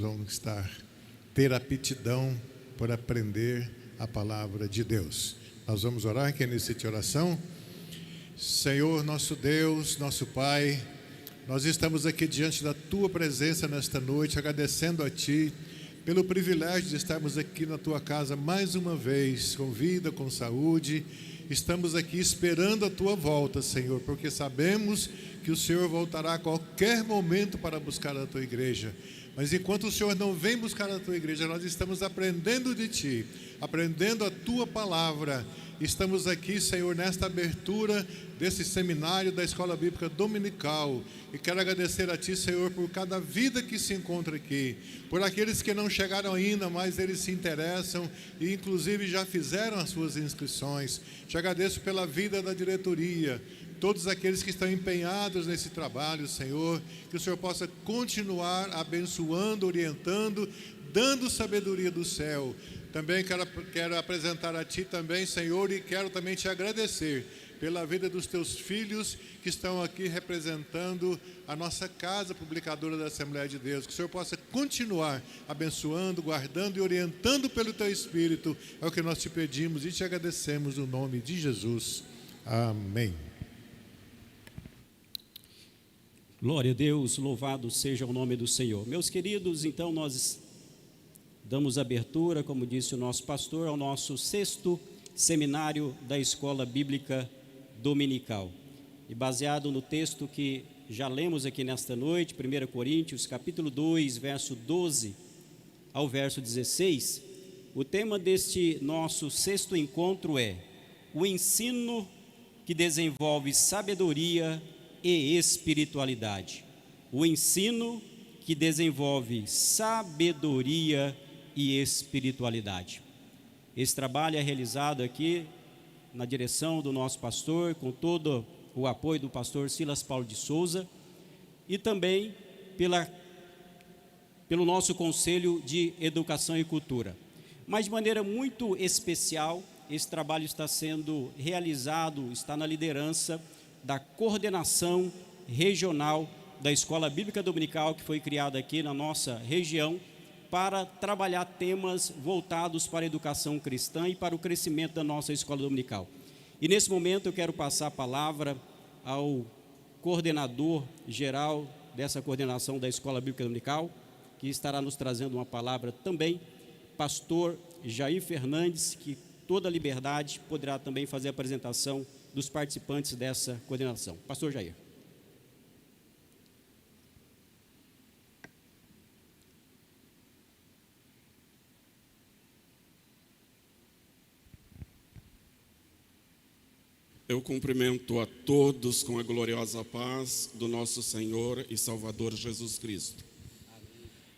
vamos ter aptidão por aprender a palavra de Deus. Nós vamos orar, quem necessita oração. Senhor, nosso Deus, nosso Pai, nós estamos aqui diante da Tua presença nesta noite, agradecendo a Ti pelo privilégio de estarmos aqui na Tua casa mais uma vez, com vida, com saúde. Estamos aqui esperando a Tua volta, Senhor, porque sabemos que o Senhor voltará a qualquer momento para buscar a Tua igreja. Mas enquanto o Senhor não vem buscar a Tua igreja, nós estamos aprendendo de Ti, aprendendo a Tua palavra. Estamos aqui, Senhor, nesta abertura desse seminário da Escola Bíblica Dominical. E quero agradecer a Ti, Senhor, por cada vida que se encontra aqui, por aqueles que não chegaram ainda, mas eles se interessam e inclusive já fizeram as suas inscrições. Te agradeço pela vida da diretoria, todos aqueles que estão empenhados nesse trabalho, Senhor, que o Senhor possa continuar abençoando, orientando, dando sabedoria do céu. Também quero apresentar a Ti também, Senhor, e quero também Te agradecer pela vida dos Teus filhos que estão aqui representando a nossa casa publicadora da Assembleia de Deus. Que o Senhor possa continuar abençoando, guardando e orientando pelo Teu Espírito. É o que nós Te pedimos e Te agradecemos no nome de Jesus. Amém. Glória a Deus, louvado seja o nome do Senhor. Meus queridos, então nós damos abertura, como disse o nosso pastor, ao nosso 6º seminário da Escola Bíblica Dominical. E baseado no texto que já lemos aqui nesta noite, 1 Coríntios, capítulo 2, verso 12 ao verso 16, o tema deste nosso 6º encontro é o ensino que desenvolve sabedoria e espiritualidade. O ensino que desenvolve sabedoria e espiritualidade. Esse trabalho é realizado aqui na direção do nosso pastor, com todo o apoio do pastor Silas Paulo de Souza e também pelo nosso Conselho de Educação e Cultura. Mas de maneira muito especial, esse trabalho está sendo realizado, está na liderança da coordenação regional da Escola Bíblica Dominical, que foi criada aqui na nossa região, para trabalhar temas voltados para a educação cristã e para o crescimento da nossa escola dominical. E nesse momento eu quero passar a palavra ao coordenador geral dessa coordenação da Escola Bíblica Dominical, que estará nos trazendo uma palavra também, pastor Jair Fernandes, que toda a liberdade poderá também fazer a apresentação dos participantes dessa coordenação. Pastor Jair. Eu cumprimento a todos com a gloriosa paz do nosso Senhor e Salvador Jesus Cristo.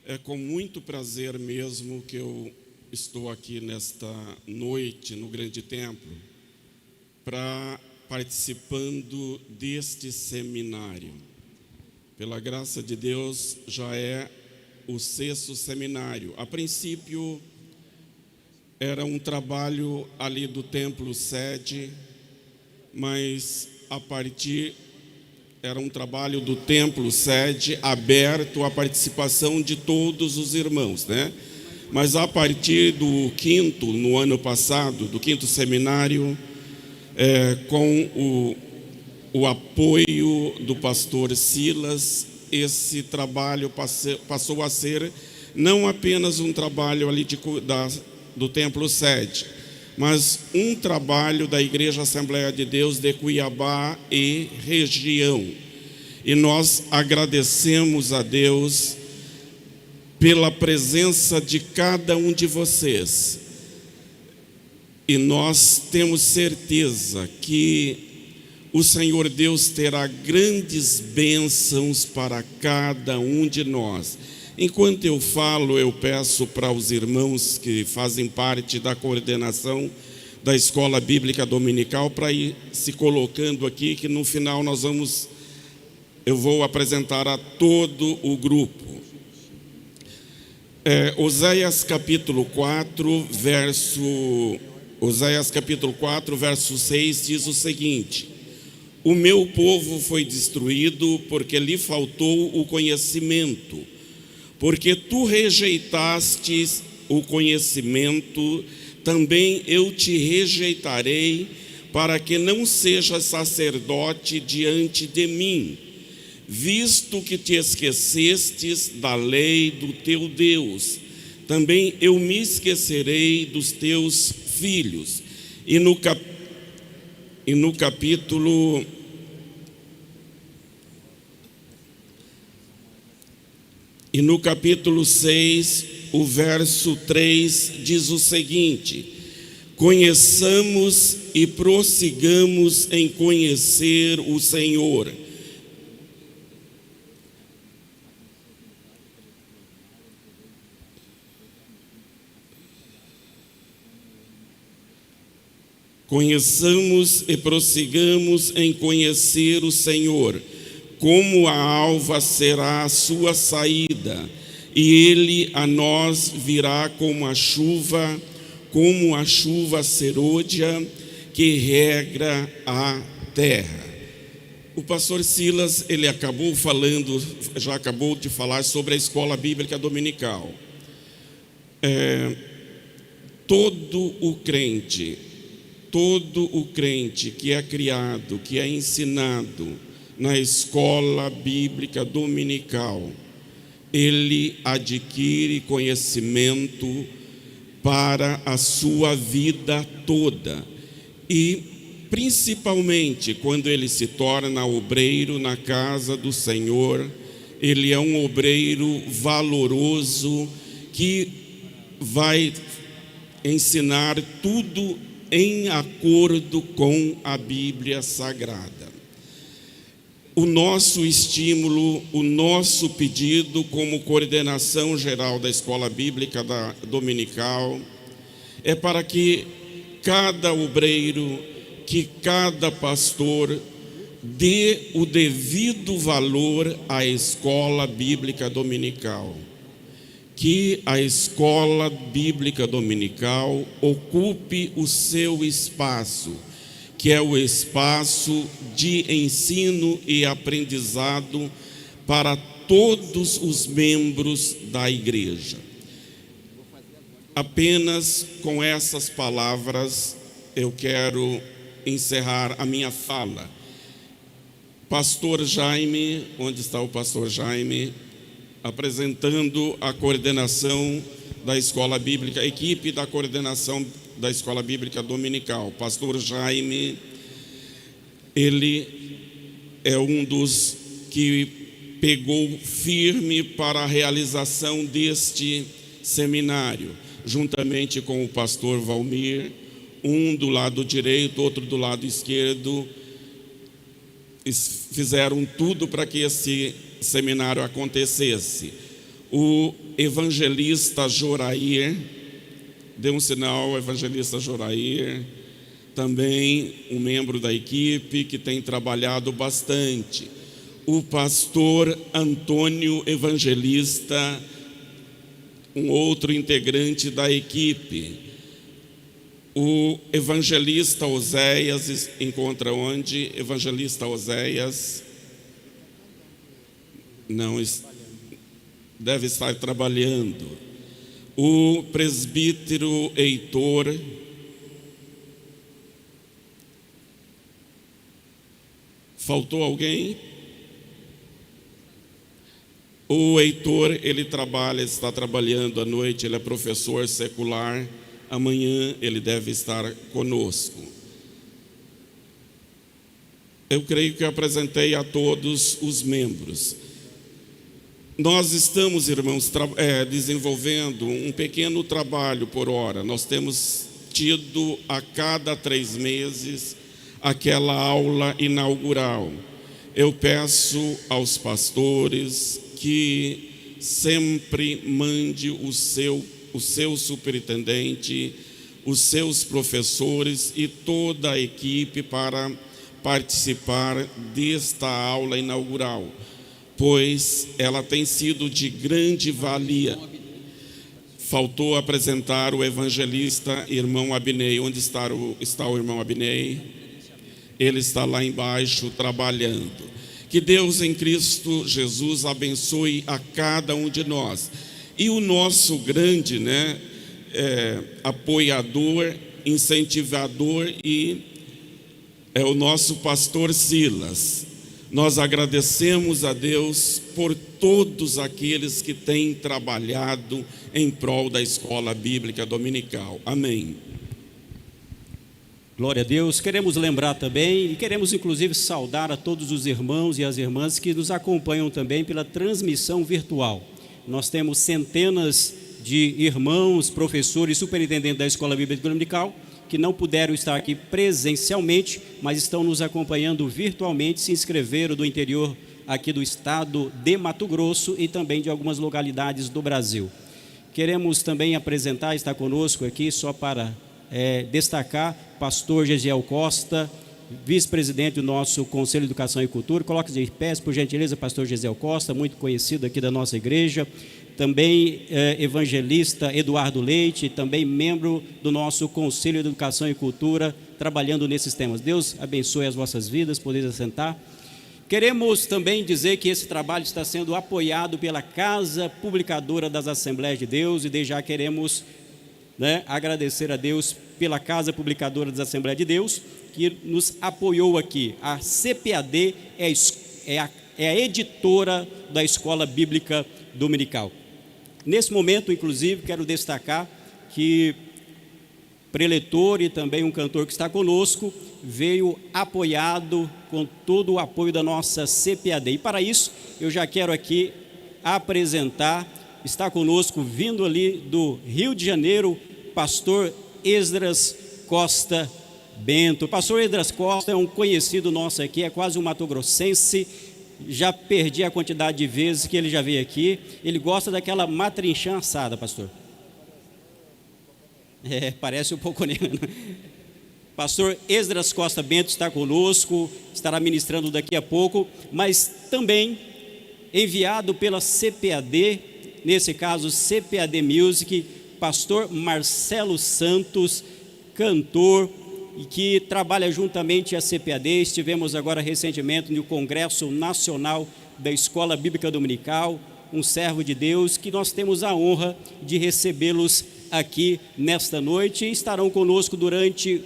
É com muito prazer mesmo que eu estou aqui nesta noite no grande templo participando deste seminário. Pela graça de Deus, já é o 6º seminário. A princípio, era um trabalho ali do templo sede, mas era um trabalho do templo sede aberto à participação de todos os irmãos, né? Mas a partir do 5º, no ano passado, do 5º seminário, com o apoio do pastor Silas, esse trabalho passou a ser não apenas um trabalho ali do templo sede, mas um trabalho da Igreja Assembleia de Deus de Cuiabá e região. E nós agradecemos a Deus pela presença de cada um de vocês. E nós temos certeza que o Senhor Deus terá grandes bênçãos para cada um de nós. Enquanto eu falo, eu peço para os irmãos que fazem parte da coordenação da Escola Bíblica Dominical para ir se colocando aqui, que no final eu vou apresentar a todo o grupo. Oséias capítulo 4, verso 6 diz o seguinte: o meu povo foi destruído porque lhe faltou o conhecimento. Porque tu rejeitastes o conhecimento, também eu te rejeitarei, para que não sejas sacerdote diante de mim, visto que te esquecestes da lei do teu Deus, também eu me esquecerei dos teus filhos. E no capítulo 6, o verso 3 diz o seguinte: conheçamos e prossigamos em conhecer o Senhor. Conheçamos e prossigamos em conhecer o Senhor. Como a alva será a sua saída, e ele a nós virá como a chuva serôdia que regra a terra. O pastor Silas, ele já acabou de falar sobre a escola bíblica dominical. Todo o crente que é criado, que é ensinado na escola bíblica dominical, ele adquire conhecimento para a sua vida toda, e principalmente quando ele se torna obreiro na casa do Senhor, ele é um obreiro valoroso que vai ensinar tudo em acordo com a Bíblia Sagrada. O nosso estímulo, o nosso pedido como coordenação geral da Escola Bíblica Dominical é para que cada obreiro, que cada pastor dê o devido valor à Escola Bíblica Dominical. Que a escola bíblica dominical ocupe o seu espaço, que é o espaço de ensino e aprendizado para todos os membros da igreja. Apenas com essas palavras eu quero encerrar a minha fala. Pastor Jaime, onde está o pastor Jaime? Apresentando a coordenação da escola bíblica, a equipe da coordenação da escola bíblica dominical. Pastor Jaime, ele é um dos que pegou firme para a realização deste seminário, juntamente com o pastor Valmir, um do lado direito, outro do lado esquerdo. Fizeram tudo para que esse seminário acontecesse. O evangelista Jorair, dê um sinal, evangelista Jorair, também um membro da equipe que tem trabalhado bastante. O pastor Antônio Evangelista, um outro integrante da equipe. O evangelista Oséias encontra onde? Evangelista Oséias não deve estar trabalhando. O presbítero Heitor, faltou alguém? O Heitor, ele está trabalhando à noite, ele é professor secular. Amanhã ele deve estar conosco. Eu creio que apresentei a todos os membros. Nós estamos, irmãos, desenvolvendo um pequeno trabalho por hora. Nós temos tido a cada 3 meses aquela aula inaugural. Eu peço aos pastores que sempre mande o seu superintendente, os seus professores e toda a equipe para participar desta aula inaugural, pois ela tem sido de grande valia. Faltou apresentar o evangelista irmão Abinei. Onde está o irmão Abinei? Ele está lá embaixo trabalhando. Que Deus em Cristo Jesus abençoe a cada um de nós. E o nosso grande, apoiador, incentivador é o nosso pastor Silas. Nós agradecemos a Deus por todos aqueles que têm trabalhado em prol da escola bíblica dominical. Amém. Glória a Deus. Queremos lembrar também e queremos inclusive saudar a todos os irmãos e as irmãs que nos acompanham também pela transmissão virtual. Nós temos centenas de irmãos, professores, superintendentes da Escola Bíblica Dominical que não puderam estar aqui presencialmente, mas estão nos acompanhando virtualmente, se inscreveram do interior aqui do estado de Mato Grosso e também de algumas localidades do Brasil. Queremos também apresentar, está conosco aqui, só para destacar, pastor Gesiel Costa, vice-presidente do nosso Conselho de Educação e Cultura. Coloque-se de pé, por gentileza, pastor Gesiel Costa, muito conhecido aqui da nossa igreja. Também evangelista Eduardo Leite, também membro do nosso Conselho de Educação e Cultura, trabalhando nesses temas. Deus abençoe as vossas vidas, podeis assentar. Queremos também dizer que esse trabalho está sendo apoiado pela Casa Publicadora das Assembleias de Deus, e desde já queremos agradecer a Deus pela Casa Publicadora das Assembleias de Deus, que nos apoiou aqui. A CPAD é a editora da Escola Bíblica Dominical. Nesse momento, inclusive, quero destacar que preletor e também um cantor que está conosco veio apoiado com todo o apoio da nossa CPAD. E para isso, eu já quero aqui apresentar, está conosco, vindo ali do Rio de Janeiro, pastor Esdras Costa Bento. O pastor Esdras Costa é um conhecido nosso aqui, é quase um matogrossense. Já perdi a quantidade de vezes que ele já veio aqui. Ele gosta daquela matrinchã assada, pastor. Parece um pouco negro. Pastor Esdras Costa Bento está conosco, estará ministrando daqui a pouco, mas também enviado pela CPAD, nesse caso CPAD Music, pastor Marcelo Santos, cantor, e que trabalha juntamente à CPAD. Estivemos agora recentemente no Congresso Nacional da Escola Bíblica Dominical, um servo de Deus, que nós temos a honra de recebê-los aqui nesta noite, e estarão conosco durante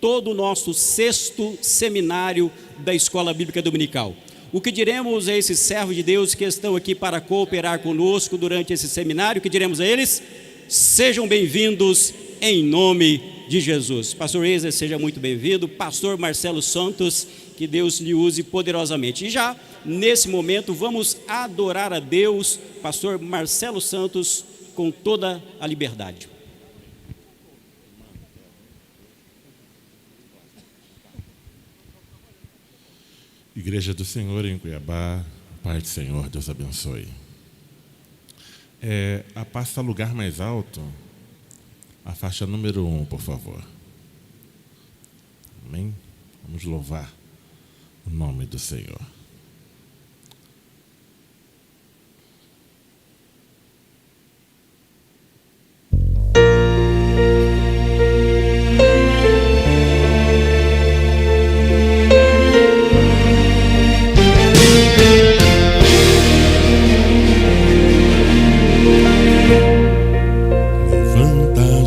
todo o nosso 6º seminário da Escola Bíblica Dominical. O que diremos a esses servos de Deus que estão aqui para cooperar conosco durante esse seminário? O que diremos a eles? Sejam bem-vindos em nome de Jesus. Pastor Esdras, seja muito bem-vindo. Pastor Marcelo Santos, que Deus lhe use poderosamente. E já, nesse momento, vamos adorar a Deus, pastor Marcelo Santos, com toda a liberdade. Igreja do Senhor em Cuiabá, Pai do Senhor, Deus abençoe. A pasta lugar mais alto, a faixa número 1, por favor. Amém? Vamos louvar o nome do Senhor.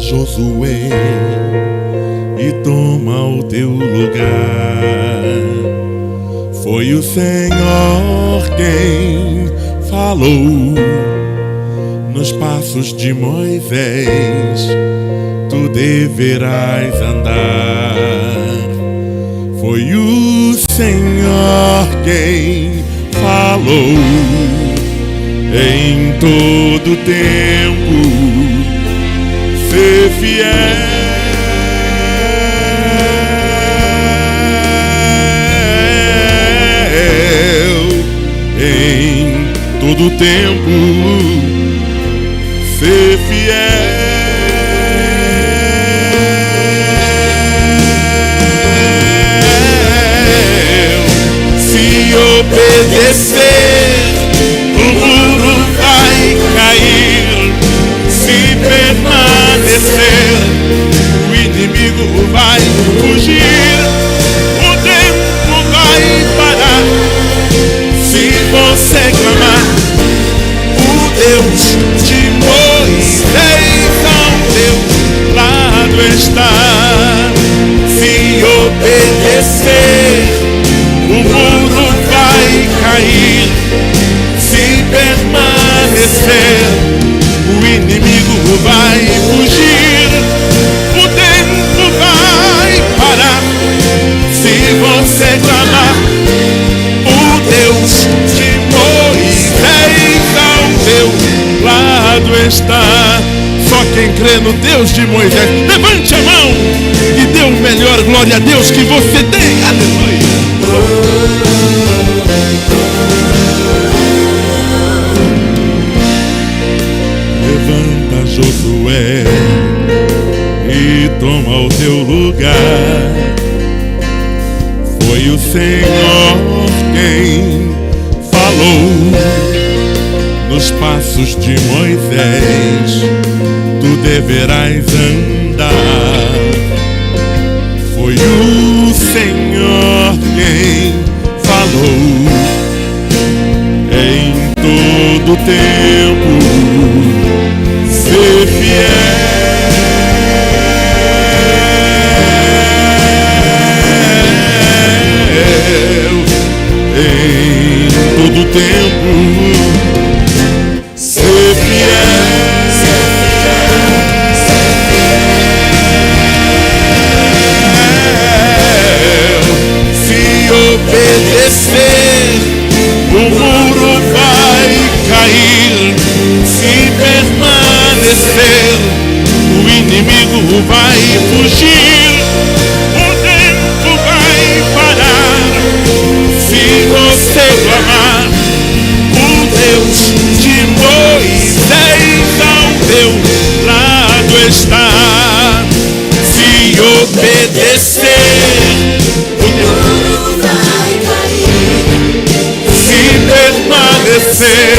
Josué, e toma o teu lugar. Foi o Senhor quem falou nos passos de Moisés, tu deverás andar. Foi o Senhor quem falou em todo tempo. Ser fiel em todo tempo, ser fiel. Se obedecer, o muro vai cair. Se permanecer, o inimigo vai fugir. O tempo vai parar está. Só quem crê no Deus de Moisés, levante a mão e dê o melhor glória a Deus que você tem. Aleluia. Levanta, Josué, e toma o teu lugar. Foi o Senhor quem falou nos passos de Moisés, tu deverás andar. Foi o Senhor quem falou em todo tempo, ser fiel. Em todo tempo, ser fiel. Se obedecer, o muro vai cair. Se permanecer, o inimigo vai fugir. O tempo vai parar. Se você clamar, o Deus de Moisés ao teu lado está. Se obedecer, o muro vai cair. Se permanecer,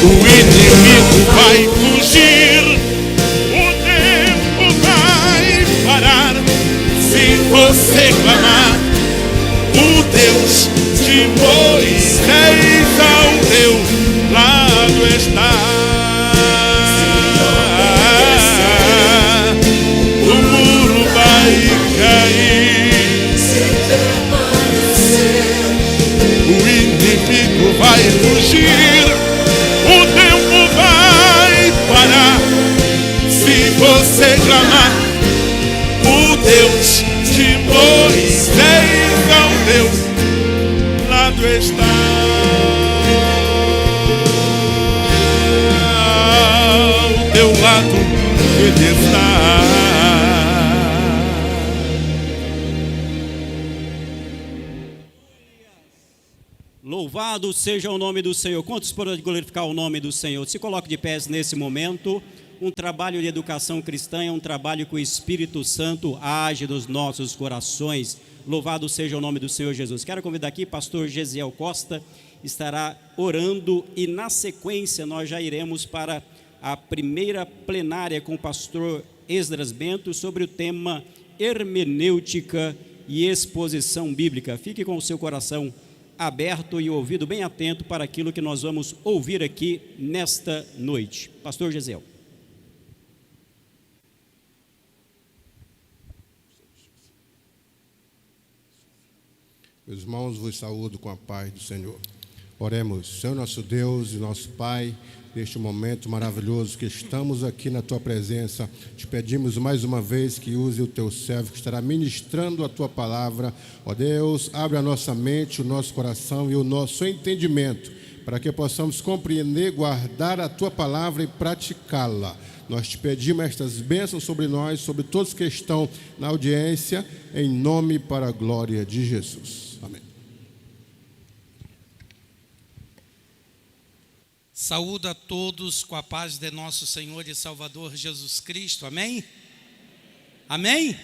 o inimigo vai fugir. O tempo vai parar. Se você clamar, o Deus de Moisés ao teu lado está. O muro vai cair. O inimigo vai fugir. O tempo vai parar. Se você clamar, o Deus de Moisés ao teu lado está. Ao teu lado ele está. Louvado seja o nome do Senhor. Quantos podem glorificar o nome do Senhor? Se coloque de pés nesse momento. Um trabalho de educação cristã é um trabalho que o Espírito Santo age nos nossos corações. Louvado seja o nome do Senhor Jesus. Quero convidar aqui pastor Gesiel Costa, estará orando e na sequência nós já iremos para a primeira plenária com o pastor Esdras Bento sobre o tema hermenêutica e exposição bíblica. Fique com o seu coração aberto e ouvido bem atento para aquilo que nós vamos ouvir aqui nesta noite. Pastor Gesiel. Meus irmãos, vos saúdo com a paz do Senhor. Oremos. Senhor nosso Deus e nosso Pai, neste momento maravilhoso que estamos aqui na Tua presença, te pedimos mais uma vez que use o Teu servo que estará ministrando a Tua palavra. Ó Deus, abre a nossa mente, o nosso coração e o nosso entendimento, para que possamos compreender, guardar a Tua palavra e praticá-la. Nós te pedimos estas bênçãos sobre nós, sobre todos que estão na audiência, em nome e para a glória de Jesus. Amém. Saúdo a todos com a paz de nosso Senhor e Salvador Jesus Cristo. Amém? Amém?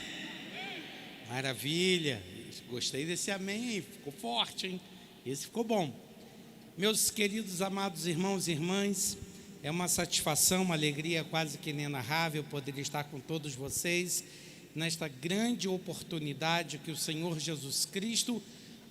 Maravilha. Gostei desse amém, hein? Ficou forte, hein? Esse ficou bom. Meus queridos, amados irmãos e irmãs, é uma satisfação, uma alegria quase que inenarrável poder estar com todos vocês nesta grande oportunidade que o Senhor Jesus Cristo,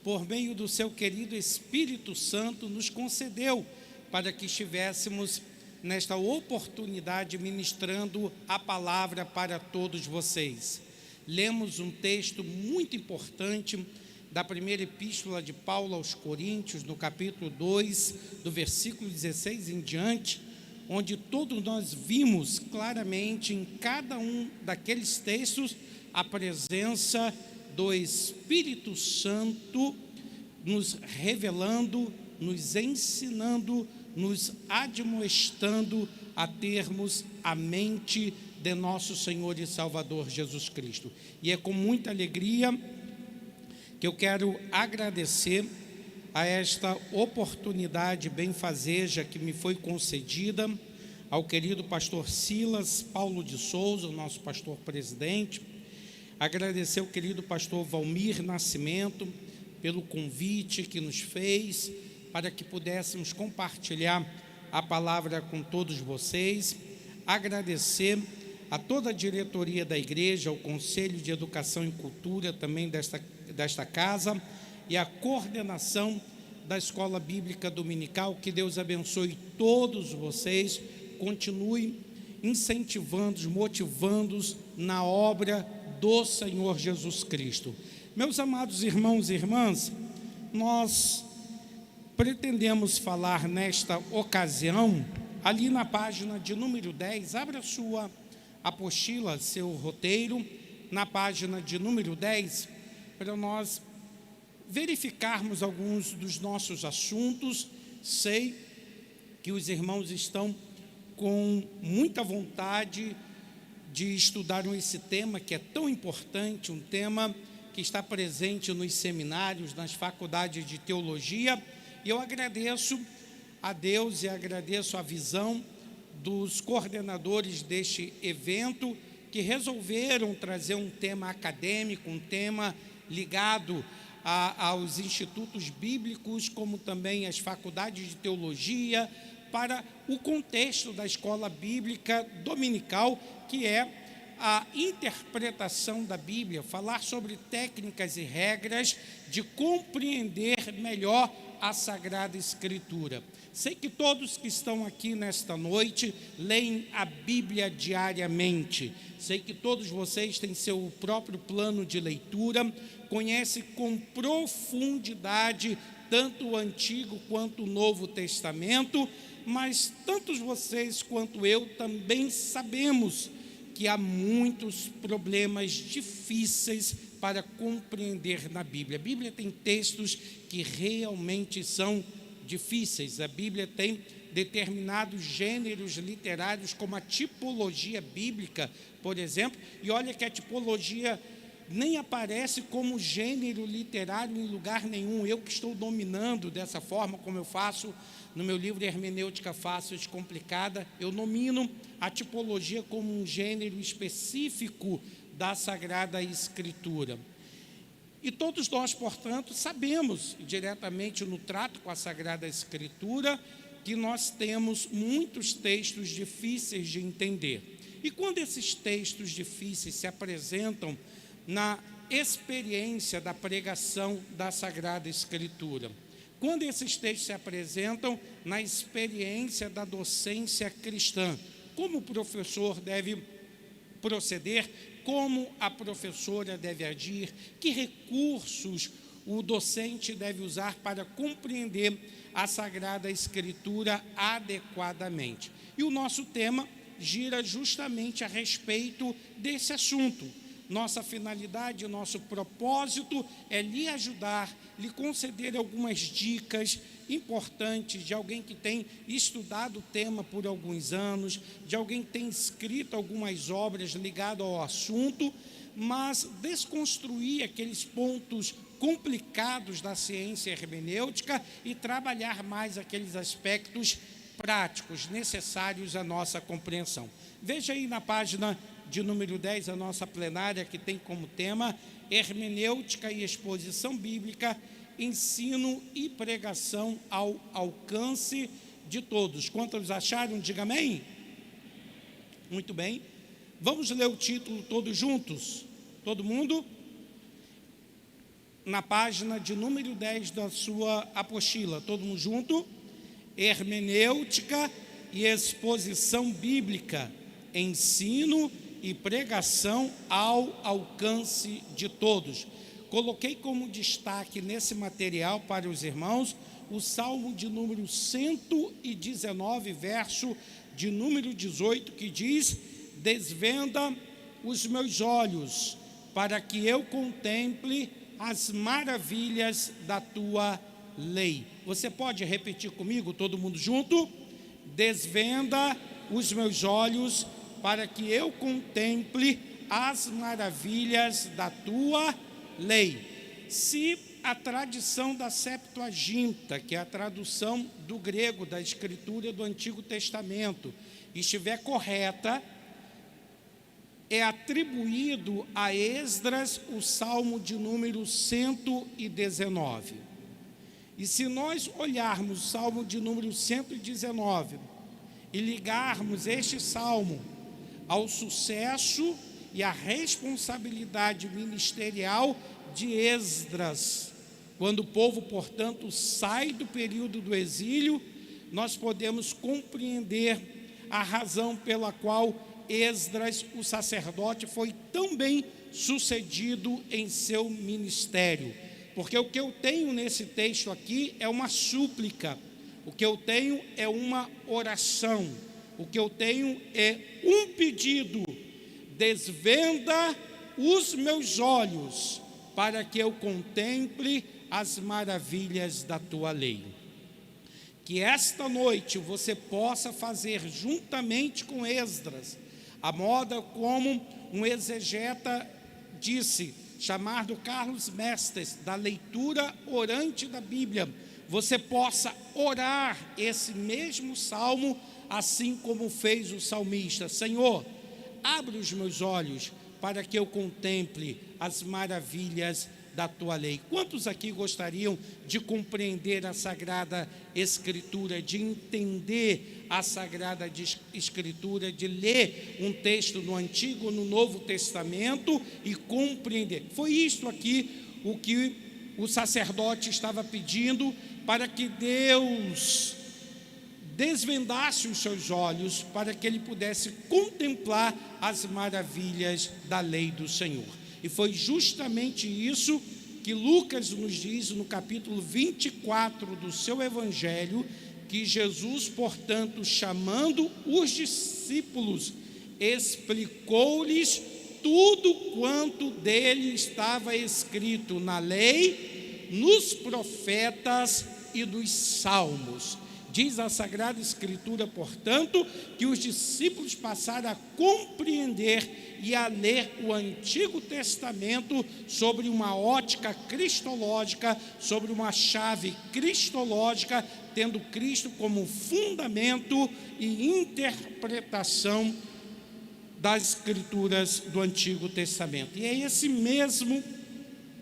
por meio do seu querido Espírito Santo, nos concedeu para que estivéssemos nesta oportunidade ministrando a palavra para todos vocês. Lemos um texto muito importante da primeira epístola de Paulo aos Coríntios, no capítulo 2, do versículo 16 em diante, onde todos nós vimos claramente em cada um daqueles textos a presença do Espírito Santo nos revelando, nos ensinando, nos admoestando a termos a mente de nosso Senhor e Salvador Jesus Cristo. E é com muita alegria que eu quero agradecer a esta oportunidade benfazeja que me foi concedida, ao querido pastor Silas Paulo de Souza, o nosso pastor presidente, agradecer ao querido pastor Valmir Nascimento pelo convite que nos fez para que pudéssemos compartilhar a palavra com todos vocês, agradecer a toda a diretoria da igreja, ao Conselho de Educação e Cultura também desta casa e a coordenação da Escola Bíblica Dominical. Que Deus abençoe todos vocês, continue incentivando-os, motivando-os na obra do Senhor Jesus Cristo. Meus amados irmãos e irmãs, nós pretendemos falar nesta ocasião, ali na página de número 10, abra sua apostila, seu roteiro, na página de número 10, para nós verificarmos alguns dos nossos assuntos. Sei que os irmãos estão com muita vontade de estudar esse tema que é tão importante, um tema que está presente nos seminários, nas faculdades de teologia, e eu agradeço a Deus e agradeço a visão dos coordenadores deste evento, que resolveram trazer um tema acadêmico, um tema ligado aos institutos bíblicos, como também às faculdades de teologia, para o contexto da escola bíblica dominical, que é a interpretação da Bíblia, falar sobre técnicas e regras de compreender melhor a Sagrada Escritura. Sei que todos que estão aqui nesta noite leem a Bíblia diariamente. Sei que todos vocês têm seu próprio plano de leitura, conhecem com profundidade tanto o Antigo quanto o Novo Testamento, mas tantos vocês quanto eu também sabemos que há muitos problemas difíceis para compreender na Bíblia. A Bíblia tem textos que realmente são difíceis. A Bíblia tem determinados gêneros literários, como a tipologia bíblica, por exemplo, e olha que a tipologia nem aparece como gênero literário em lugar nenhum. Eu que estou dominando dessa forma, como eu faço no meu livro Hermenêutica Fácil e Descomplicada, eu nomino a tipologia como um gênero específico da Sagrada Escritura. E todos nós, portanto, sabemos, diretamente no trato com a Sagrada Escritura, que nós temos muitos textos difíceis de entender. E quando esses textos difíceis se apresentam na experiência da pregação da Sagrada Escritura, quando esses textos se apresentam na experiência da docência cristã, como o professor deve proceder, como a professora deve agir, que recursos o docente deve usar para compreender a Sagrada Escritura adequadamente. E o nosso tema gira justamente a respeito desse assunto. Nossa finalidade, nosso propósito é lhe ajudar, lhe conceder algumas dicas importantes de alguém que tem estudado o tema por alguns anos, de alguém que tem escrito algumas obras ligadas ao assunto, mas desconstruir aqueles pontos complicados da ciência hermenêutica e trabalhar mais aqueles aspectos práticos necessários à nossa compreensão. Veja aí na página de número 10, a nossa plenária, que tem como tema Hermenêutica e Exposição Bíblica, Ensino e Pregação ao Alcance de Todos. Quantos acharam? Diga amém. Muito bem. Vamos ler o título todos juntos? Todo mundo? Na página de número 10 da sua apostila. Todo mundo junto? Hermenêutica e Exposição Bíblica, Ensino e Pregação ao Alcance de Todos. Coloquei como destaque nesse material para os irmãos o Salmo de número 119, verso de número 18, que diz: desvenda os meus olhos, para que eu contemple as maravilhas da tua lei. Você pode repetir comigo, todo mundo junto? Desvenda os meus olhos para que eu contemple as maravilhas da tua lei. Se a tradição da Septuaginta, que é a tradução do grego da Escritura do Antigo Testamento, estiver correta, é atribuído a Esdras o Salmo de número 119. E se nós olharmos o Salmo de número 119 e ligarmos este Salmo ao sucesso e à responsabilidade ministerial de Esdras, quando o povo, portanto, sai do período do exílio, nós podemos compreender a razão pela qual Esdras, o sacerdote, foi tão bem sucedido em seu ministério. Porque o que eu tenho nesse texto aqui é uma súplica, o que eu tenho é uma oração, o que eu tenho é um pedido: desvenda os meus olhos para que eu contemple as maravilhas da tua lei. Que esta noite você possa fazer juntamente com Esdras, a moda como um exegeta disse, chamado Carlos Mestres, da leitura orante da Bíblia, você possa orar esse mesmo salmo, assim como fez o salmista: Senhor, abre os meus olhos para que eu contemple as maravilhas da tua lei. Quantos aqui gostariam de compreender a Sagrada Escritura, de entender a Sagrada Escritura, de ler um texto no Antigo ou no Novo Testamento e compreender? Foi isto aqui o que o sacerdote estava pedindo, para que Deus desvendasse os seus olhos, para que ele pudesse contemplar as maravilhas da lei do Senhor. E foi justamente isso que Lucas nos diz no capítulo 24 do seu evangelho, que Jesus, portanto, chamando os discípulos, explicou-lhes tudo quanto dele estava escrito na lei, nos profetas e nos salmos. Diz a Sagrada Escritura, portanto, que os discípulos passaram a compreender e a ler o Antigo Testamento sobre uma ótica cristológica, sobre uma chave cristológica, tendo Cristo como fundamento e interpretação das Escrituras do Antigo Testamento. E é esse mesmo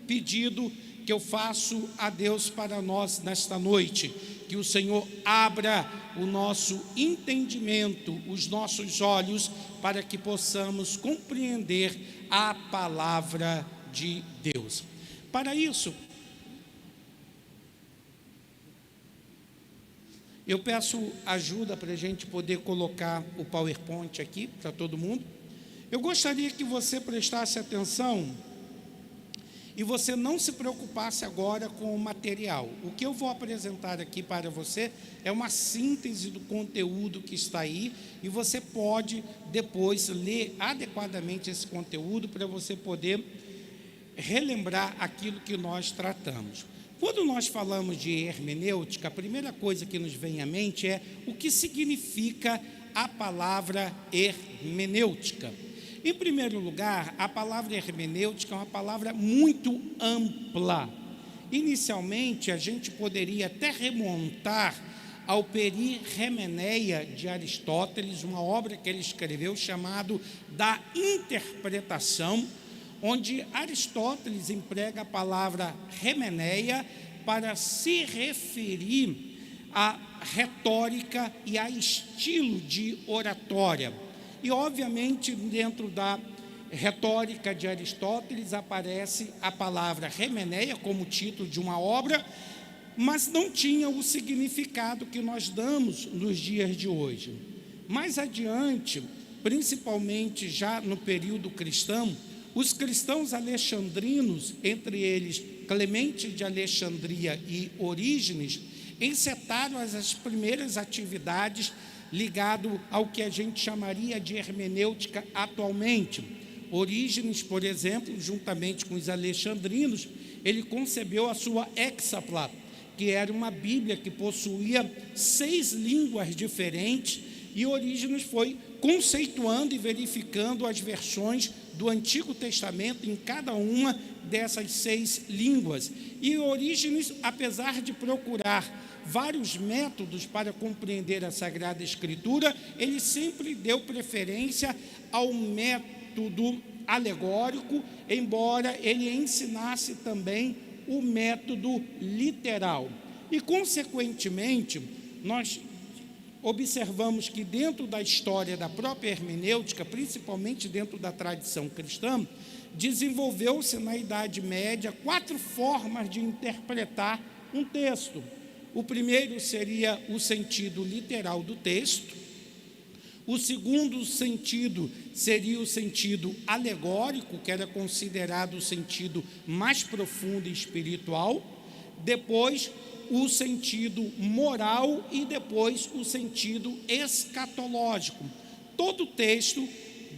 pedido que eu faço a Deus para nós nesta noite, que o Senhor abra o nosso entendimento, os nossos olhos, para que possamos compreender a palavra de Deus. Para isso, eu peço ajuda para a gente poder colocar o PowerPoint aqui para todo mundo. Eu gostaria que você prestasse atenção e você não se preocupasse agora com o material. O que eu vou apresentar aqui para você é uma síntese do conteúdo que está aí, e você pode depois ler adequadamente esse conteúdo para você poder relembrar aquilo que nós tratamos. Quando nós falamos de hermenêutica, a primeira coisa que nos vem à mente é o que significa a palavra hermenêutica. Em primeiro lugar, a palavra hermenêutica é uma palavra muito ampla. Inicialmente, a gente poderia até remontar ao Perihemeneia de Aristóteles, uma obra que ele escreveu chamado Da Interpretação, onde Aristóteles emprega a palavra hemeneia para se referir à retórica e a estilo de oratória. E, obviamente, dentro da retórica de Aristóteles aparece a palavra hemeneia como título de uma obra, mas não tinha o significado que nós damos nos dias de hoje. Mais adiante, principalmente já no período cristão, os cristãos alexandrinos, entre eles Clemente de Alexandria e Orígenes, encetaram as primeiras atividades ligado ao que a gente chamaria de hermenêutica atualmente. Orígenes, por exemplo, juntamente com os alexandrinos, ele concebeu a sua Hexapla, que era uma Bíblia que possuía 6 línguas diferentes, E Orígenes foi conceituando e verificando as versões do Antigo Testamento em cada uma dessas 6 línguas. E Orígenes, apesar de procurar vários métodos para compreender a Sagrada Escritura, ele sempre deu preferência ao método alegórico, embora ele ensinasse também o método literal. E, consequentemente, nós observamos que dentro da história da própria hermenêutica, principalmente dentro da tradição cristã, desenvolveu-se na Idade Média 4 formas de interpretar um texto. O primeiro seria o sentido literal do texto. O segundo sentido seria o sentido alegórico, que era considerado o sentido mais profundo e espiritual. Depois, o sentido moral e depois o sentido escatológico. Todo texto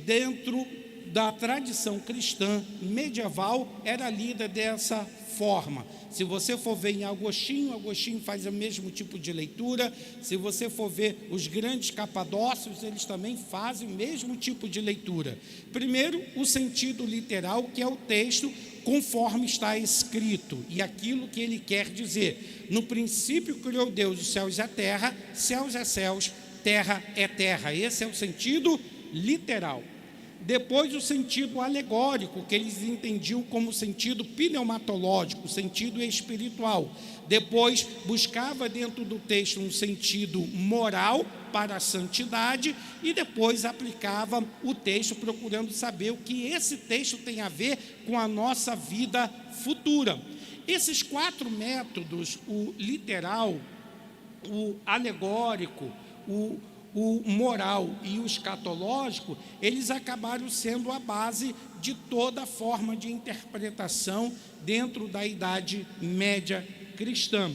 dentro da tradição cristã medieval era lida dessa forma. Se você for ver em Agostinho, Agostinho faz o mesmo tipo de leitura. Se você for ver os grandes capadócios, eles também fazem o mesmo tipo de leitura. Primeiro, o sentido literal, que é o texto conforme está escrito, e aquilo que ele quer dizer. No princípio criou Deus os céus e a terra, céus é céus, terra é terra. Esse é o sentido literal. Depois, o sentido alegórico, que eles entendiam como sentido pneumatológico, sentido espiritual. Depois, buscava dentro do texto um sentido moral para a santidade e depois aplicava o texto procurando saber o que esse texto tem a ver com a nossa vida futura. Esses 4 métodos, o literal, o alegórico, o moral e o escatológico, eles acabaram sendo a base de toda forma de interpretação dentro da Idade Média cristã.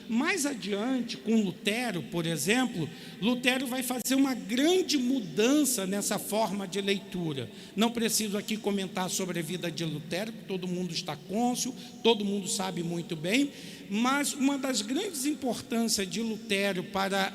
Mais adiante, com Lutero, por exemplo, Lutero vai fazer uma grande mudança nessa forma de leitura. Não preciso aqui comentar sobre a vida de Lutero, todo mundo está cônscio, todo mundo sabe muito bem, mas uma das grandes importâncias de Lutero para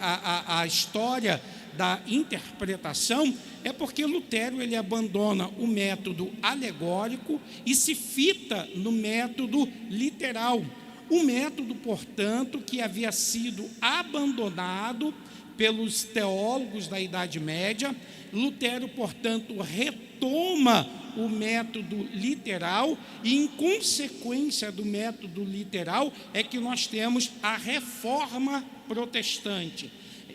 a história da interpretação é porque Lutero ele abandona o método alegórico e se fita no método literal. Um método, portanto, que havia sido abandonado pelos teólogos da Idade Média. Lutero, portanto, retoma o método literal e, em consequência do método literal, é que nós temos a Reforma Protestante.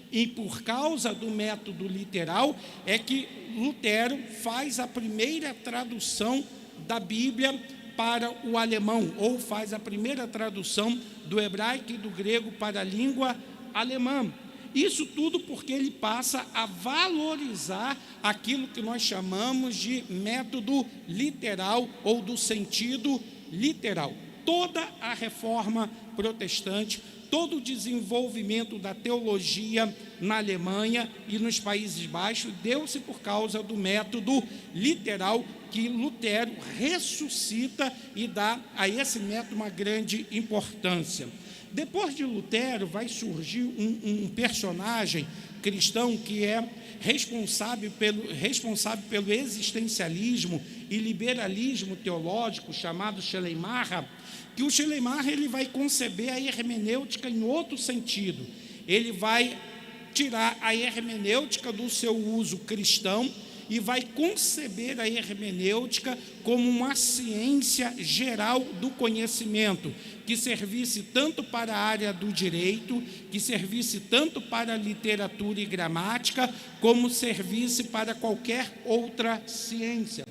E por causa do método literal é que Lutero faz a primeira tradução da Bíblia para o alemão, ou faz a primeira tradução do hebraico e do grego para a língua alemã. Isso tudo porque ele passa a valorizar aquilo que nós chamamos de método literal ou do sentido literal. Toda a reforma protestante, todo o desenvolvimento da teologia na Alemanha e nos Países Baixos deu-se por causa do método literal que Lutero ressuscita e dá a esse método uma grande importância. Depois de Lutero vai surgir um personagem cristão que é responsável pelo existencialismo e liberalismo teológico, chamado Schleiermacher, que o Schleiermacher ele vai conceber a hermenêutica em outro sentido. Ele vai tirar a hermenêutica do seu uso cristão e vai conceber a hermenêutica como uma ciência geral do conhecimento, que servisse tanto para a área do direito, que servisse tanto para a literatura e gramática, como servisse para qualquer outra ciência.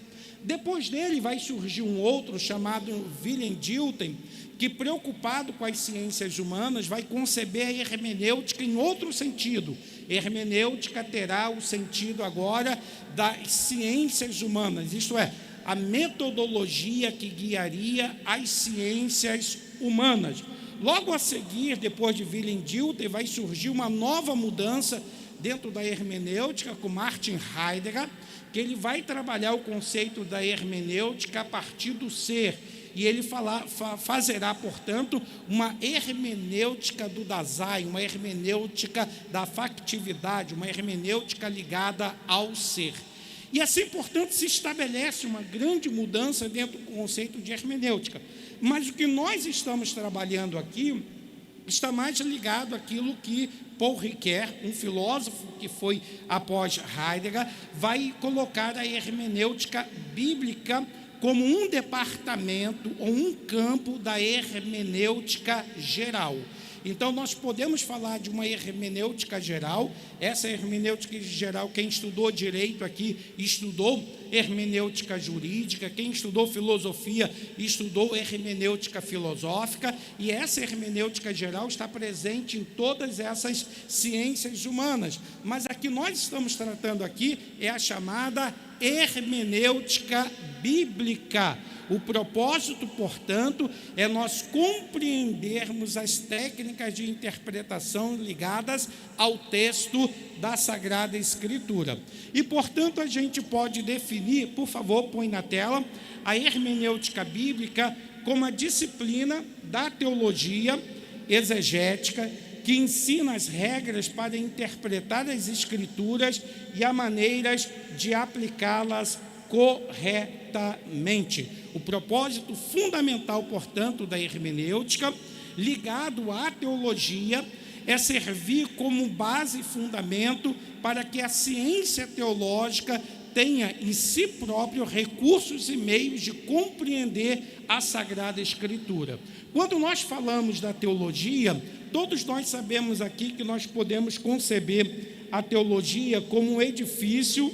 Depois dele vai surgir um outro chamado Wilhelm Dilthey, que, preocupado com as ciências humanas, vai conceber a hermenêutica em outro sentido. Hermenêutica terá o sentido agora das ciências humanas, isto é, a metodologia que guiaria as ciências humanas. Logo a seguir, depois de Wilhelm Dilthey, vai surgir uma nova mudança dentro da hermenêutica com Martin Heidegger, que ele vai trabalhar o conceito da hermenêutica a partir do ser. e ele fazerá, portanto, uma hermenêutica do Dasein, uma hermenêutica da factividade, uma hermenêutica ligada ao ser. E assim, portanto, se estabelece uma grande mudança dentro do conceito de hermenêutica. Mas o que nós estamos trabalhando aqui está mais ligado àquilo que Paul Ricoeur, um filósofo que foi após Heidegger, vai colocar a hermenêutica bíblica como um departamento ou um campo da hermenêutica geral. Então, nós podemos falar de uma hermenêutica geral. Essa hermenêutica geral, quem estudou direito aqui, estudou hermenêutica jurídica, quem estudou filosofia, estudou hermenêutica filosófica, e essa hermenêutica geral está presente em todas essas ciências humanas. Mas a que nós estamos tratando aqui é a chamada hermenêutica bíblica. O propósito, portanto, é nós compreendermos as técnicas de interpretação ligadas ao texto da Sagrada Escritura. E, portanto, a gente pode definir, por favor, põe na tela, a hermenêutica bíblica como a disciplina da teologia exegética que ensina as regras para interpretar as Escrituras e as maneiras de aplicá-las corretamente. O propósito fundamental, portanto, da hermenêutica, ligado à teologia, é servir como base e fundamento para que a ciência teológica tenha em si próprio recursos e meios de compreender a Sagrada Escritura. Quando nós falamos da teologia, todos nós sabemos aqui que nós podemos conceber a teologia como um edifício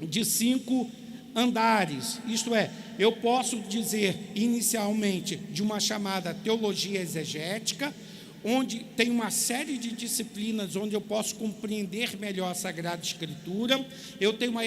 de 5 andares, isto é, eu posso dizer inicialmente de uma chamada teologia exegética, onde tem uma série de disciplinas onde eu posso compreender melhor a Sagrada Escritura. Eu tenho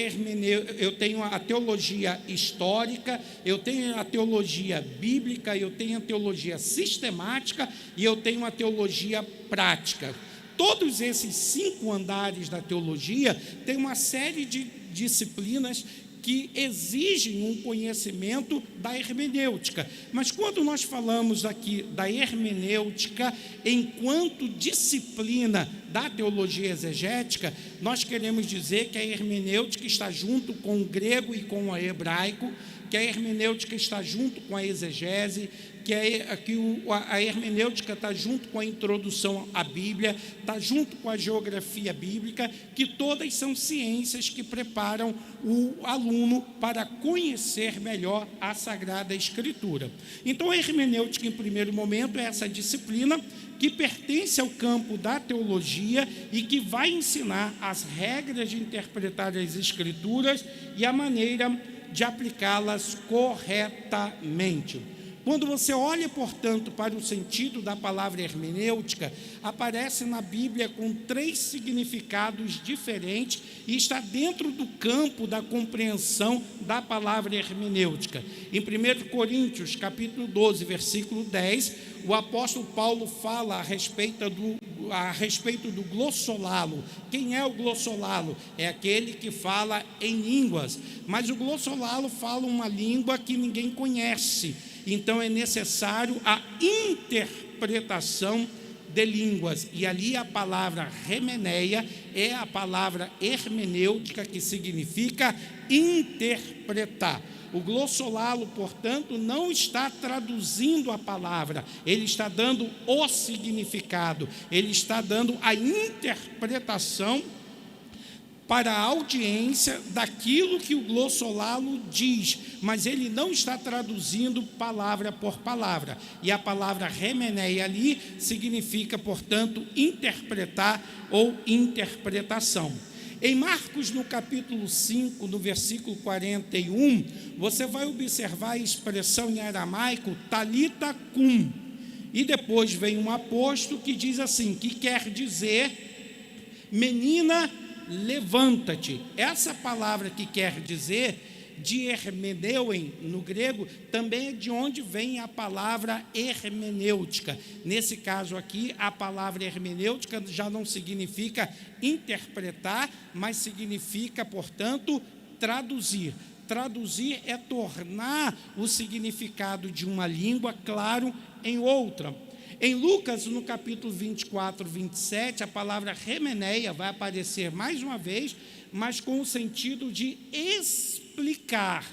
a teologia histórica, eu tenho a teologia bíblica, eu tenho a teologia sistemática e eu tenho a teologia prática. Todos esses 5 andares da teologia têm uma série de disciplinas que exigem um conhecimento da hermenêutica. Mas quando nós falamos aqui da hermenêutica enquanto disciplina da teologia exegética, nós queremos dizer que a hermenêutica está junto com o grego e com o hebraico, que a hermenêutica está junto com a exegese, que a hermenêutica está junto com a introdução à Bíblia, está junto com a geografia bíblica, que todas são ciências que preparam o aluno para conhecer melhor a Sagrada Escritura. Então, a hermenêutica, em primeiro momento, é essa disciplina que pertence ao campo da teologia e que vai ensinar as regras de interpretar as Escrituras e a maneira de aplicá-las corretamente. Quando você olha, portanto, para o sentido da palavra hermenêutica, aparece na Bíblia com 3 significados diferentes e está dentro do campo da compreensão da palavra hermenêutica. Em 1 Coríntios, capítulo 12, versículo 10, o apóstolo Paulo fala a respeito do glossolalo. Quem é o glossolalo? É aquele que fala em línguas, mas o glossolalo fala uma língua que ninguém conhece. Então é necessário a interpretação de línguas. E ali a palavra remeneia é a palavra hermenêutica, que significa interpretar. O glossolalo, portanto, não está traduzindo a palavra, ele está dando o significado, ele está dando a interpretação para a audiência daquilo que o glossolalo diz, mas ele não está traduzindo palavra por palavra. E a palavra remeneia ali significa, portanto, interpretar ou interpretação. Em Marcos, no capítulo 5, no versículo 41, você vai observar a expressão em aramaico, talita cum. E depois vem um aposto que diz assim, que quer dizer, menina, levanta-te. Essa palavra que quer dizer, de hermeneuem, no grego, também é de onde vem a palavra hermenêutica. Nesse caso aqui, a palavra hermenêutica já não significa interpretar, mas significa, portanto, traduzir. Traduzir é tornar o significado de uma língua claro em outra. Em Lucas, no capítulo 24, 27, a palavra remeneia vai aparecer mais uma vez, mas com o sentido de explicar.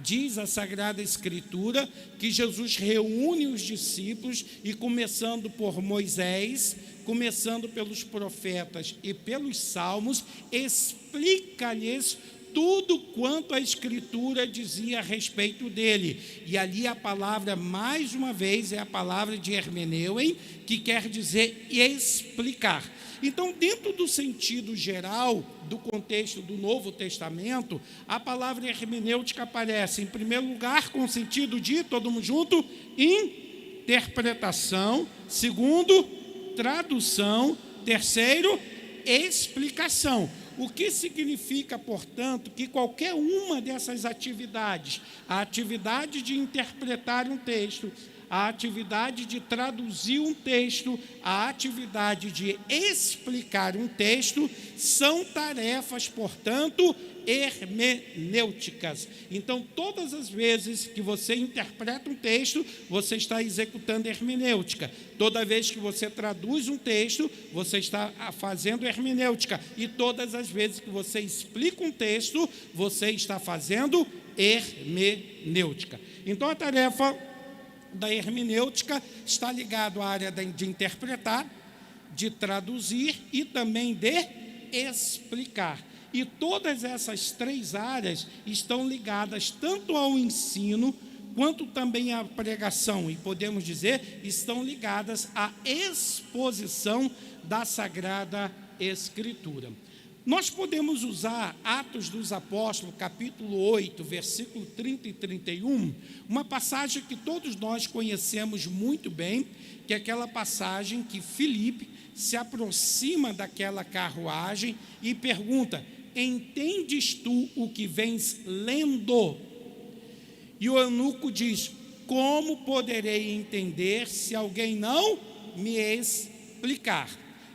Diz a Sagrada Escritura que Jesus reúne os discípulos e, começando por Moisés, começando pelos profetas e pelos salmos, explica-lhes tudo quanto a Escritura dizia a respeito dele. E ali a palavra, mais uma vez, é a palavra de hermeneuem, que quer dizer explicar. Então, dentro do sentido geral do contexto do Novo Testamento, a palavra hermenêutica aparece, em primeiro lugar, com o sentido de, todo mundo junto, interpretação. Segundo, tradução. Terceiro, explicação. O que significa, portanto, que qualquer uma dessas atividades, a atividade de interpretar um texto, a atividade de traduzir um texto, a atividade de explicar um texto, são tarefas, portanto, hermenêuticas. Então, todas as vezes que você interpreta um texto, você está executando hermenêutica. Toda vez que você traduz um texto, você está fazendo hermenêutica. E todas as vezes que você explica um texto, você está fazendo hermenêutica. Então, a tarefa da hermenêutica está ligada à área de interpretar, de traduzir e também de explicar. E todas essas três áreas estão ligadas tanto ao ensino, quanto também à pregação, e podemos dizer, estão ligadas à exposição da Sagrada Escritura. Nós podemos usar Atos dos Apóstolos, capítulo 8, versículo 30 e 31, uma passagem que todos nós conhecemos muito bem, que é aquela passagem que Filipe se aproxima daquela carruagem e pergunta: entendes tu o que vens lendo? E o eunuco diz: como poderei entender se alguém não me explicar?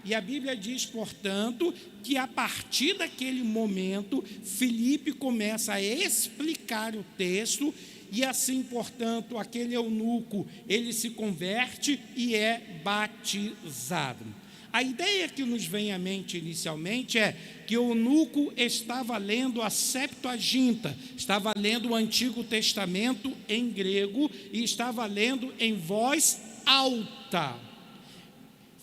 E a Bíblia diz, portanto, que a partir daquele momento, Filipe começa a explicar o texto, e assim, portanto, aquele eunuco, ele se converte e é batizado. A ideia que nos vem à mente inicialmente é que o eunuco estava lendo a Septuaginta, estava lendo o Antigo Testamento em grego e estava lendo em voz alta.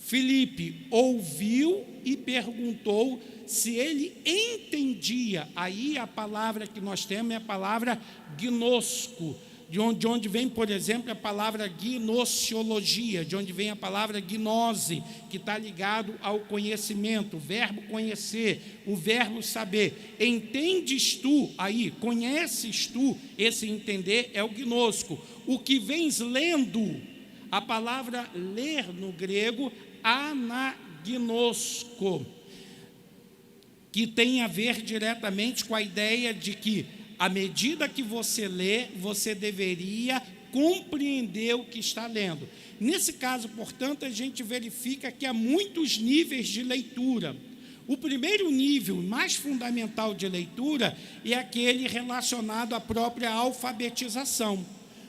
Filipe ouviu e perguntou se ele entendia. Aí a palavra que nós temos é a palavra gnosco, de onde vem, por exemplo, a palavra gnoseologia, de onde vem a palavra gnose, que está ligado ao conhecimento, o verbo conhecer, o verbo saber. Entendes tu, aí, conheces tu, esse entender é o gnosco. O que vens lendo, a palavra ler no grego, anagnosco, que tem a ver diretamente com a ideia de que, à medida que você lê, você deveria compreender o que está lendo. Nesse caso, portanto, a gente verifica que há muitos níveis de leitura. O primeiro nível, mais fundamental de leitura, é aquele relacionado à própria alfabetização.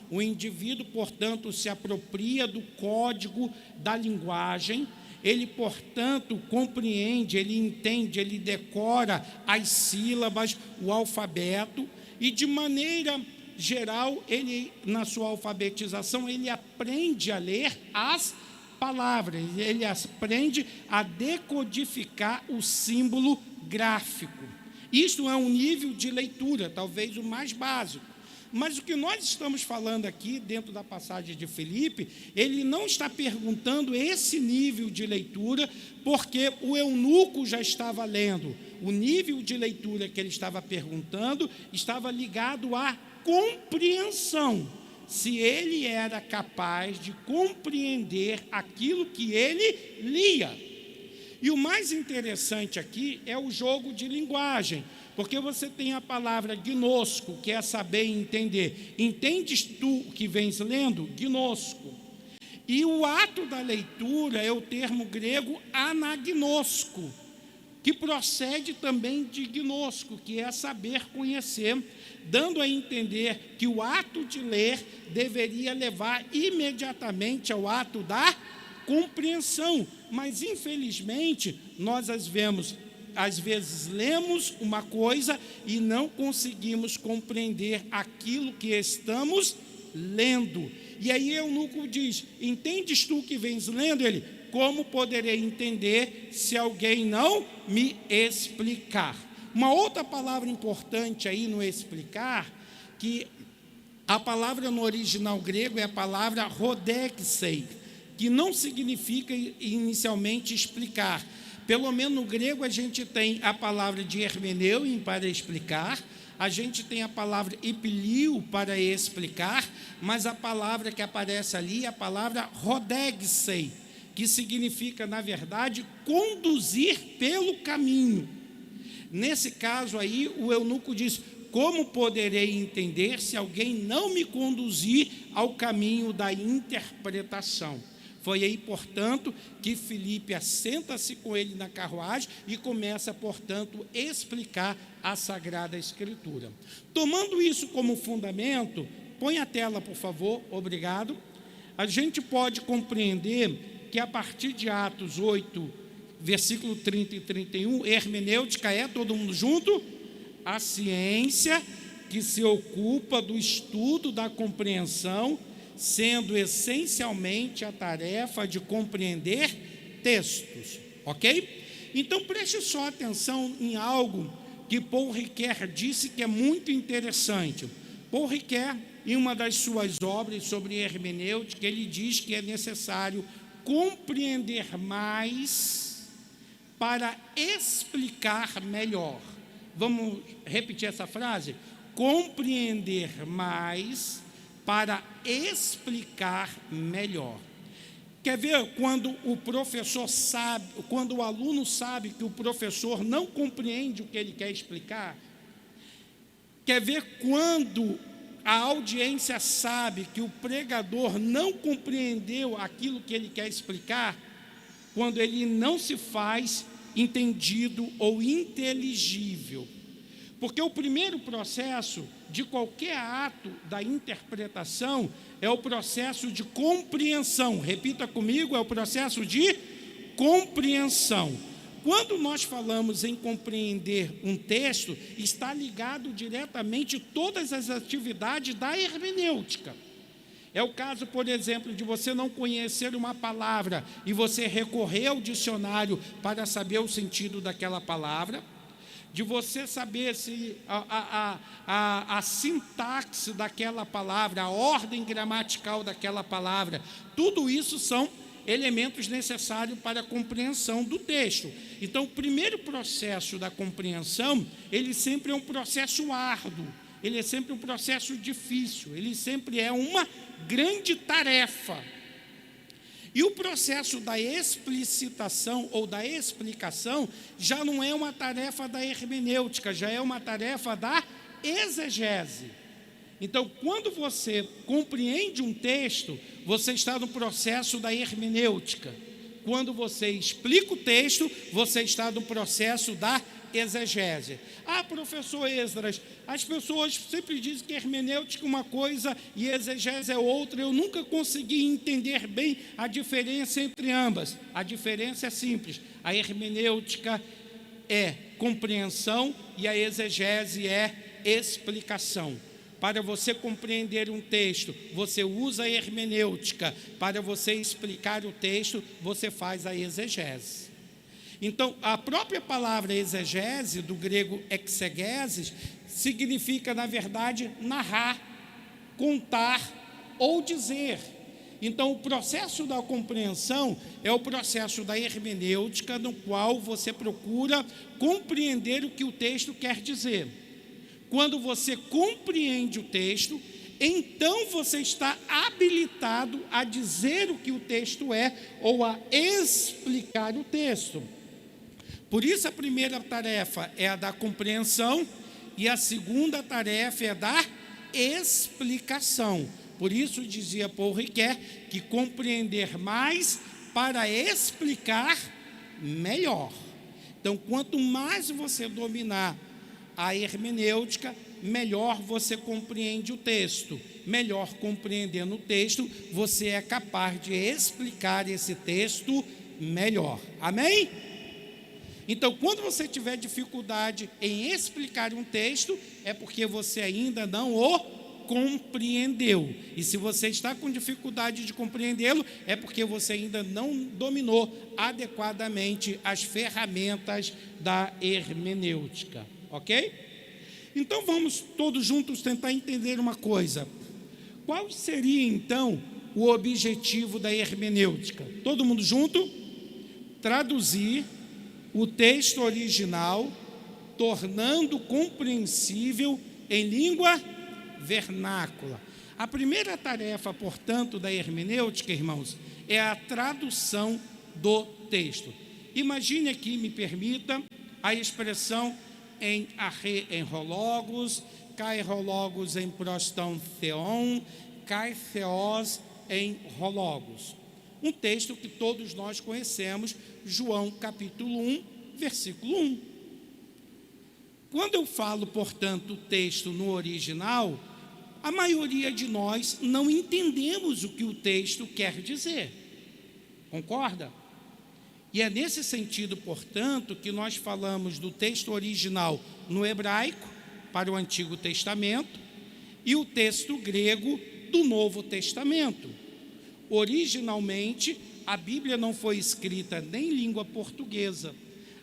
O indivíduo, portanto, se apropria do código da linguagem, ele, portanto, compreende, ele entende, ele decora as sílabas, o alfabeto, e de maneira geral, ele, na sua alfabetização, ele aprende a ler as palavras, ele aprende a decodificar o símbolo gráfico. Isto é um nível de leitura, talvez o mais básico. Mas o que nós estamos falando aqui, dentro da passagem de Filipe, ele não está perguntando esse nível de leitura, porque o eunuco já estava lendo. O nível de leitura que ele estava perguntando estava ligado à compreensão. Se ele era capaz de compreender aquilo que ele lia. E o mais interessante aqui é o jogo de linguagem, porque você tem a palavra gnosco, que é saber e entender. Entendes tu o que vens lendo? Gnosco. E o ato da leitura é o termo grego anagnosco, que procede também de gnosco, que é saber conhecer, dando a entender que o ato de ler deveria levar imediatamente ao ato da compreensão. Mas, infelizmente, nós às vezes lemos uma coisa e não conseguimos compreender aquilo que estamos lendo. E aí Eunuco diz: entendes tu que vens lendo? Ele: como poderei entender se alguém não me explicar? Uma outra palavra importante aí no explicar, que a palavra no original grego é a palavra rodexei, que não significa inicialmente explicar. Pelo menos no grego a gente tem a palavra de hermeneuem para explicar, a gente tem a palavra epilio para explicar, mas a palavra que aparece ali é a palavra rodexei, que significa, na verdade, conduzir pelo caminho. Nesse caso aí, o eunuco diz: como poderei entender se alguém não me conduzir ao caminho da interpretação? Foi aí, portanto, que Filipe assenta-se com ele na carruagem e começa, portanto, a explicar a Sagrada Escritura. Tomando isso como fundamento, põe a tela, por favor, obrigado. A gente pode compreender que a partir de Atos 8, versículo 30 e 31, hermenêutica é, todo mundo junto? A ciência que se ocupa do estudo da compreensão, sendo essencialmente a tarefa de compreender textos, ok? Então preste só atenção em algo que Paul Ricoeur disse que é muito interessante. Paul Ricoeur, em uma das suas obras sobre hermenêutica, ele diz que é necessário compreender mais para explicar melhor. Vamos repetir essa frase? Compreender mais para explicar melhor. Quer ver quando o professor sabe, quando o aluno sabe que o professor não compreende o que ele quer explicar? Quer ver quando a audiência sabe que o pregador não compreendeu aquilo que ele quer explicar? Quando ele não se faz entendido ou inteligível. Porque o primeiro processo de qualquer ato da interpretação é o processo de compreensão. Repita comigo, é o processo de compreensão. Quando nós falamos em compreender um texto, está ligado diretamente todas as atividades da hermenêutica. É o caso, por exemplo, de você não conhecer uma palavra e você recorrer ao dicionário para saber o sentido daquela palavra, de você saber se a sintaxe daquela palavra, a ordem gramatical daquela palavra, tudo isso são elementos necessários para a compreensão do texto. Então, o primeiro processo da compreensão, ele sempre é um processo árduo, ele é sempre um processo difícil, ele sempre é uma grande tarefa. E o processo da explicitação ou da explicação já não é uma tarefa da hermenêutica, já é uma tarefa da exegese. Então, quando você compreende um texto, você está no processo da hermenêutica. Quando você explica o texto, você está no processo da exegese. Ah, professor Esdras, as pessoas sempre dizem que hermenêutica é uma coisa e exegese é outra. Eu nunca consegui entender bem a diferença entre ambas. A diferença é simples. A hermenêutica é compreensão e a exegese é explicação. Para você compreender um texto, você usa a hermenêutica. Para você explicar o texto, você faz a exegese. Então, a própria palavra exegese, do grego exegeses, significa, na verdade, narrar, contar ou dizer. Então, o processo da compreensão é o processo da hermenêutica, no qual você procura compreender o que o texto quer dizer. Quando você compreende o texto, então você está habilitado a dizer o que o texto é ou a explicar o texto. Por isso, a primeira tarefa é a da compreensão e a segunda tarefa é a da explicação. Por isso, dizia Paul Ricoeur que compreender mais para explicar melhor. Então, quanto mais você dominar a hermenêutica, melhor você compreende o texto. Melhor compreendendo o texto, você é capaz de explicar esse texto melhor. Amém? Então, quando você tiver dificuldade em explicar um texto, é porque você ainda não o compreendeu. E se você está com dificuldade de compreendê-lo, é porque você ainda não dominou adequadamente as ferramentas da hermenêutica. Ok? Então, vamos todos juntos tentar entender uma coisa. Qual seria, então, o objetivo da hermenêutica? Todo mundo junto? Traduzir o texto original, tornando compreensível em língua vernácula. A primeira tarefa, portanto, da hermenêutica, irmãos, é a tradução do texto. Imagine aqui, me permita, a expressão em arre-enrologos, cairologos em prostão theon, kai theos em rologos. Um texto que todos nós conhecemos, João capítulo 1, versículo 1. Quando eu falo, portanto, o texto no original, a maioria de nós não entendemos o que o texto quer dizer. Concorda? E é nesse sentido, portanto, que nós falamos do texto original no hebraico, para o Antigo Testamento, e o texto grego do Novo Testamento. Originalmente, a Bíblia não foi escrita nem em língua portuguesa.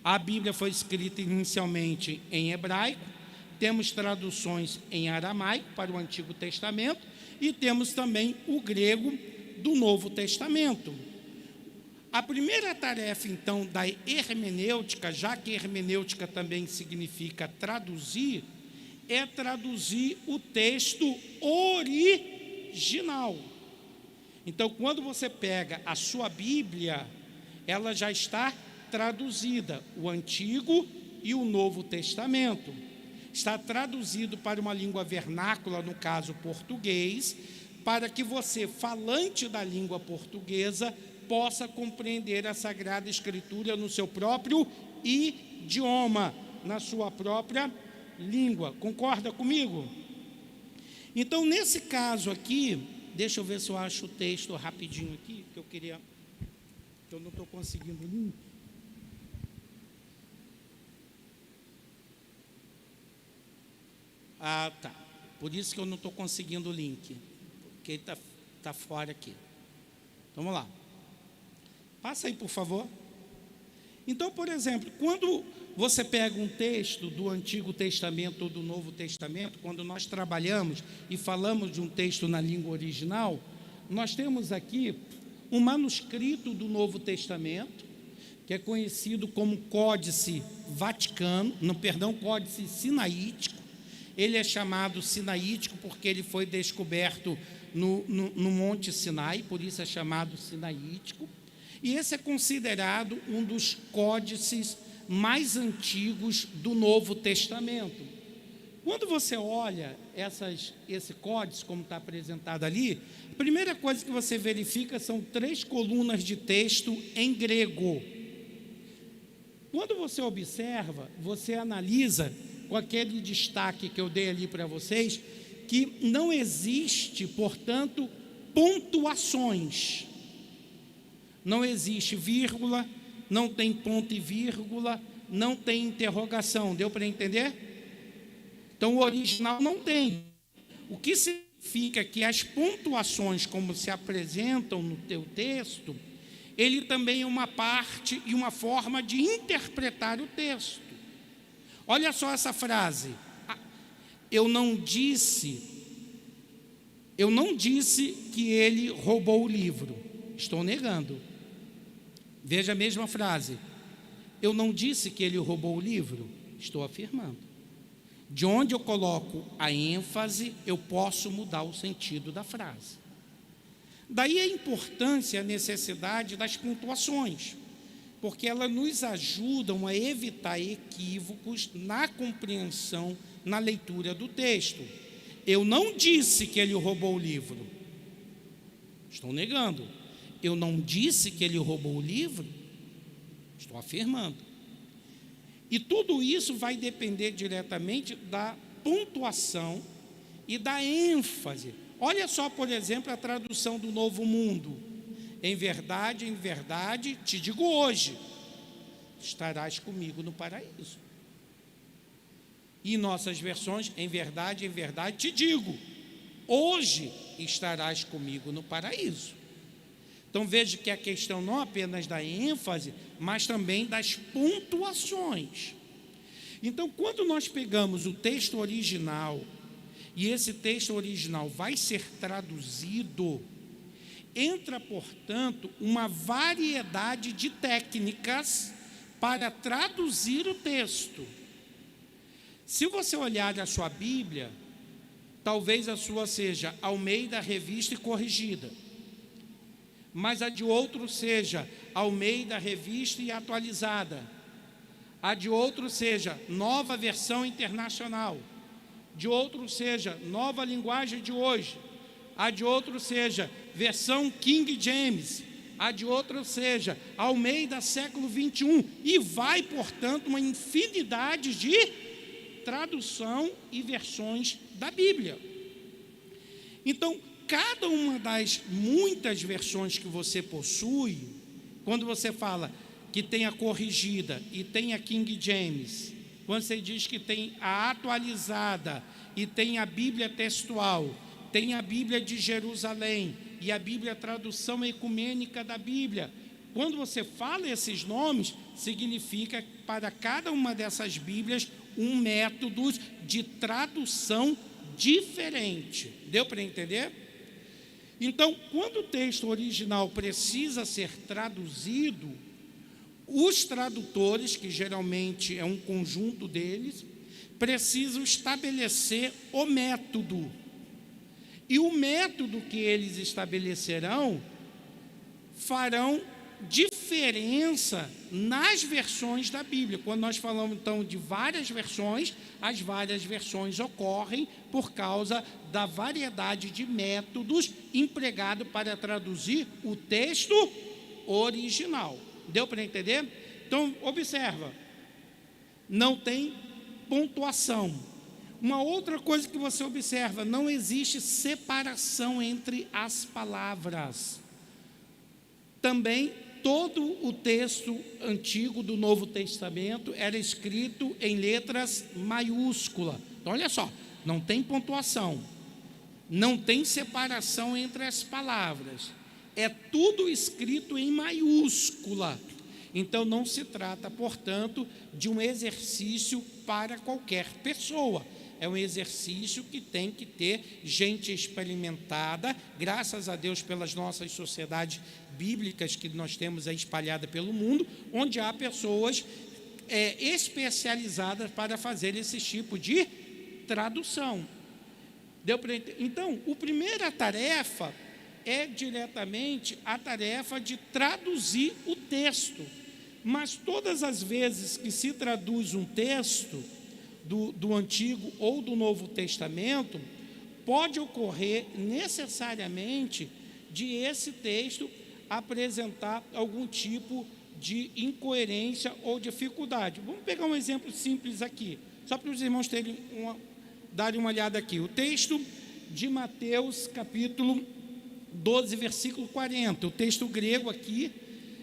A Bíblia foi escrita inicialmente em hebraico, temos traduções em aramaico para o Antigo Testamento e temos também o grego do Novo Testamento. A primeira tarefa, então, da hermenêutica, já que hermenêutica também significa traduzir, é traduzir o texto original. Então, quando você pega a sua Bíblia, ela já está traduzida, o Antigo e o Novo Testamento. Está traduzido para uma língua vernácula, no caso português, para que você, falante da língua portuguesa, possa compreender a Sagrada Escritura no seu próprio idioma, na sua própria língua. Concorda comigo? Então, nesse caso aqui, deixa eu ver se eu acho o texto rapidinho aqui, que eu queria, que eu não estou conseguindo link. Ah, tá. Por isso que eu não estou conseguindo o link, porque ele está fora aqui. Então, vamos lá. Passa aí, por favor. Então, por exemplo, quando você pega um texto do Antigo Testamento ou do Novo Testamento, quando nós trabalhamos e falamos de um texto na língua original, nós temos aqui um manuscrito do Novo Testamento, que é conhecido como Códice Vaticano, Códice Sinaítico. Ele é chamado Sinaítico porque ele foi descoberto no Monte Sinai, por isso é chamado Sinaítico. E esse é considerado um dos códices mais antigos do Novo Testamento. Quando você olha esse códice, como está apresentado ali, a primeira coisa que você verifica são 3 colunas de texto em grego. Quando você observa, você analisa com aquele destaque que eu dei ali para vocês, que não existe, portanto, pontuações. Não existe vírgula, não tem ponto e vírgula, não tem interrogação. Deu para entender? Então, o original não tem. O que significa que as pontuações, como se apresentam no teu texto, ele também é uma parte e uma forma de interpretar o texto. Olha só essa frase. Eu não disse que ele roubou o livro. Estou negando. Veja a mesma frase. Eu não disse que ele roubou o livro. Estou afirmando. De onde eu coloco a ênfase, eu posso mudar o sentido da frase. Daí a importância, a necessidade das pontuações, porque elas nos ajudam a evitar equívocos na compreensão, na leitura do texto. Eu não disse que ele roubou o livro. Estou negando. Eu não disse que ele roubou o livro. Estou afirmando. E tudo isso vai depender diretamente da pontuação e da ênfase. Olha só, por exemplo, a tradução do Novo Mundo. Em verdade, te digo hoje, estarás comigo no paraíso. E nossas versões, em verdade, te digo, hoje estarás comigo no paraíso. Então veja que a questão não apenas da ênfase, mas também das pontuações. Então, quando nós pegamos o texto original, e esse texto original vai ser traduzido, entra, portanto, uma variedade de técnicas para traduzir o texto. Se você olhar a sua Bíblia, talvez a sua seja Almeida Revista e Corrigida, mas a de outro seja Almeida Revista e Atualizada, a de outro seja Nova Versão Internacional, de outro seja Nova Linguagem de Hoje, a de outro seja Versão King James, a de outro seja Almeida Século 21, e vai, portanto, uma infinidade de tradução e versões da Bíblia. Então, cada uma das muitas versões que você possui, quando você fala que tem a corrigida e tem a King James, quando você diz que tem a atualizada e tem a Bíblia textual, tem a Bíblia de Jerusalém e a Bíblia tradução ecumênica da Bíblia, quando você fala esses nomes, significa para cada uma dessas Bíblias um método de tradução diferente. Deu para entender? Então, quando o texto original precisa ser traduzido, os tradutores, que geralmente é um conjunto deles, precisam estabelecer o método. E o método que eles estabelecerão farão diferença nas versões da Bíblia. Quando nós falamos, então, de várias versões, as várias versões ocorrem por causa da variedade de métodos empregados para traduzir o texto original. Deu para entender? Então, observa, não tem pontuação. Uma outra coisa que você observa, não existe separação entre as palavras. Também, todo o texto antigo do Novo Testamento era escrito em letras maiúsculas. Então, olha só, não tem pontuação, não tem separação entre as palavras. É tudo escrito em maiúscula. Então, não se trata, portanto, de um exercício para qualquer pessoa. É um exercício que tem que ter gente experimentada, graças a Deus pelas nossas sociedades bíblicas que nós temos aí espalhadas pelo mundo, onde há pessoas especializadas para fazer esse tipo de tradução. Deu para entender? Então, a primeira tarefa é diretamente a tarefa de traduzir o texto. Mas todas as vezes que se traduz um texto do Antigo ou do Novo Testamento, pode ocorrer necessariamente de esse texto apresentar algum tipo de incoerência ou dificuldade. Vamos pegar um exemplo simples aqui, só para os irmãos darem uma olhada aqui. O texto de Mateus, capítulo 12, versículo 40. O texto grego aqui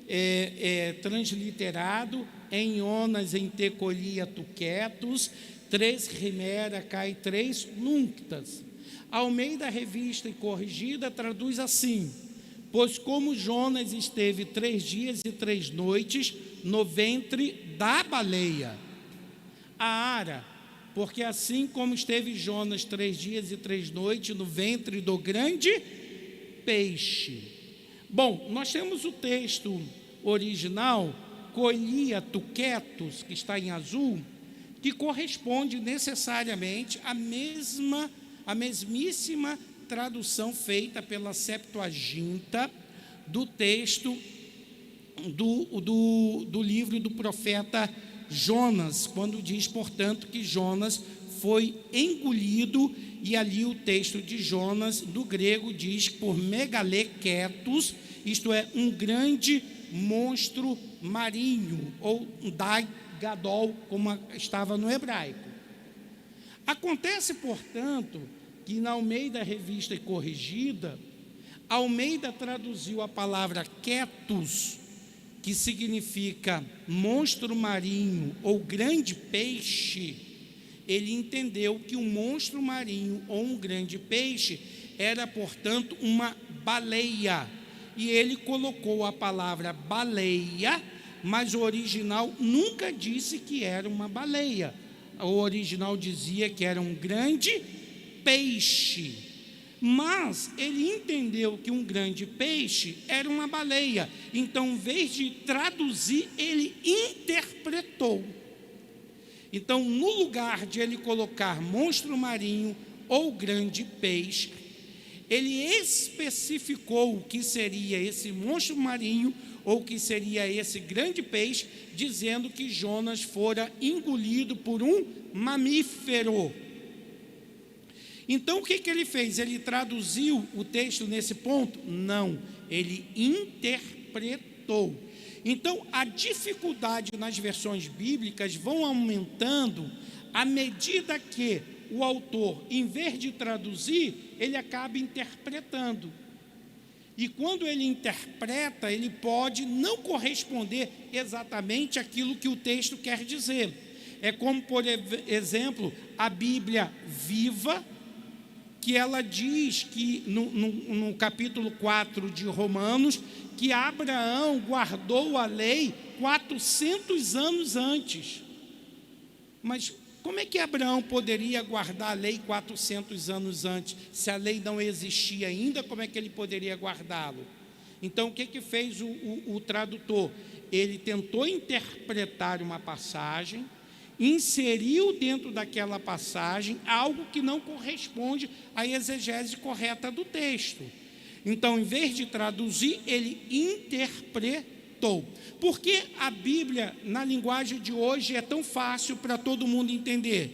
é transliterado em onas em tecolia tuquetos, 3 rimera cai 3 nunctas. Almeida Revista e Corrigida traduz assim: pois como Jonas esteve 3 dias e 3 noites no ventre da baleia, a ara, porque assim como esteve Jonas 3 dias e 3 noites no ventre do grande peixe. Bom, nós temos o texto original, colia tuquetos, que está em azul, que corresponde necessariamente à mesmíssima tradução feita pela Septuaginta do texto do livro do profeta Jonas, quando diz, portanto, que Jonas foi engolido, e ali o texto de Jonas, do grego, diz por megaleketos, isto é, um grande monstro marinho, ou Gadol, como estava no hebraico. Acontece, portanto, que na Almeida Revista e Corrigida, Almeida traduziu a palavra ketus, que significa monstro marinho ou grande peixe. Ele entendeu que um monstro marinho ou um grande peixe era, portanto, uma baleia. E ele colocou a palavra baleia, mas o original nunca disse que era uma baleia. O original dizia que era um grande peixe. Mas ele entendeu que um grande peixe era uma baleia. Então, em vez de traduzir, ele interpretou. Então, no lugar de ele colocar monstro marinho ou grande peixe, ele especificou o que seria esse monstro marinho ou o que seria esse grande peixe, dizendo que Jonas fora engolido por um mamífero. Então, o que ele fez? Ele traduziu o texto nesse ponto? Não, ele interpretou. Então, a dificuldade nas versões bíblicas vão aumentando à medida que o autor, em vez de traduzir, ele acaba interpretando. E quando ele interpreta, ele pode não corresponder exatamente àquilo que o texto quer dizer. É como, por exemplo, a Bíblia Viva, que ela diz que no capítulo 4 de Romanos, que Abraão guardou a lei 400 anos antes. Mas como é que Abraão poderia guardar a lei 400 anos antes? Se a lei não existia ainda, como é que ele poderia guardá-lo? Então, o que fez o tradutor? Ele tentou interpretar uma passagem, inseriu dentro daquela passagem algo que não corresponde à exegese correta do texto. Então, em vez de traduzir, ele interpretou. Por que a Bíblia, na linguagem de hoje, é tão fácil para todo mundo entender?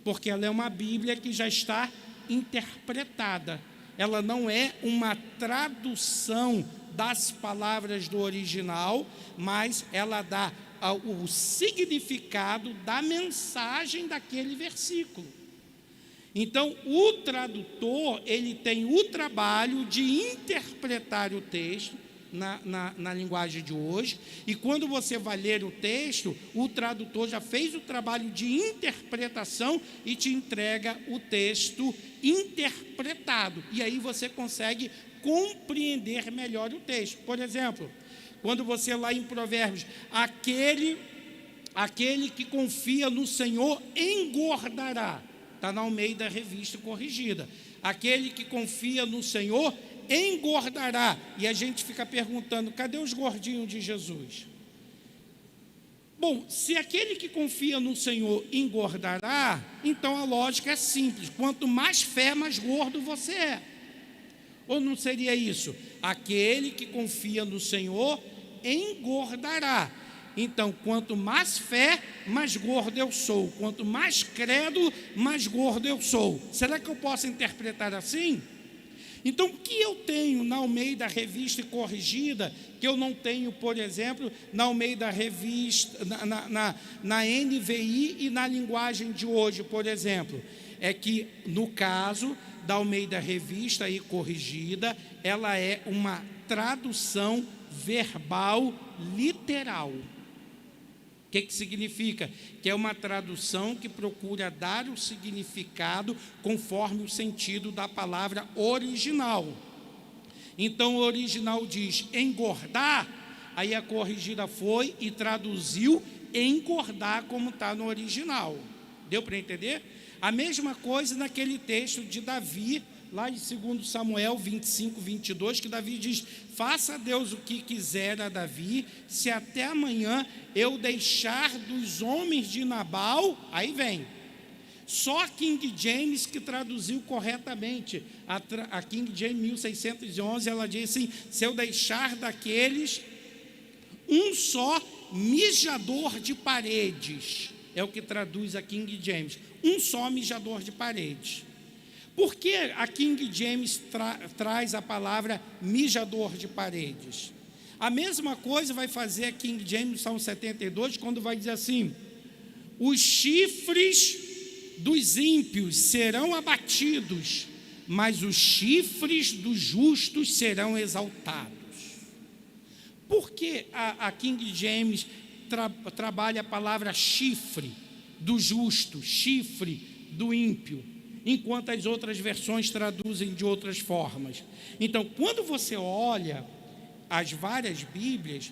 Porque ela é uma Bíblia que já está interpretada. Ela não é uma tradução das palavras do original, mas ela dá o significado da mensagem daquele versículo. Então, o tradutor, ele tem o trabalho de interpretar o texto na linguagem de hoje, e quando você vai ler o texto, o tradutor já fez o trabalho de interpretação e te entrega o texto interpretado, e aí você consegue compreender melhor o texto. Por exemplo, quando você lá em Provérbios, aquele que confia no Senhor engordará, está na Almeida Revista Corrigida. Aquele que confia no Senhor engordará. E a gente fica perguntando, cadê os gordinhos de Jesus? Bom, se aquele que confia no Senhor engordará, então a lógica é simples. Quanto mais fé, mais gordo você é. Ou não seria isso? Aquele que confia no Senhor engordará. Então, quanto mais fé, mais gordo eu sou. Quanto mais credo, mais gordo eu sou. Será que eu posso interpretar assim? Então, o que eu tenho na Almeida Revista e Corrigida, que eu não tenho, por exemplo, na Almeida Revista, na NVI e na linguagem de hoje, por exemplo, é que, no caso da Almeida Revista e Corrigida, ela é uma tradução verbal literal. O que significa? Que é uma tradução que procura dar o significado conforme o sentido da palavra original. Então, o original diz engordar, aí a corrigida foi e traduziu engordar como está no original. Deu para entender? A mesma coisa naquele texto de Davi, lá em 2 Samuel 25, 22, que Davi diz, faça Deus o que quiser a Davi, se até amanhã eu deixar dos homens de Nabal, aí vem. Só a King James que traduziu corretamente. A King James 1611, ela diz assim, se eu deixar daqueles um só mijador de paredes, é o que traduz a King James, um só mijador de paredes. Por que a King James traz a palavra mijador de paredes? A mesma coisa vai fazer a King James, Salmo 72, quando vai dizer assim: os chifres dos ímpios serão abatidos, mas os chifres dos justos serão exaltados. Por que a King James trabalha a palavra chifre do justo, chifre do ímpio, enquanto as outras versões traduzem de outras formas? Então, quando você olha as várias Bíblias,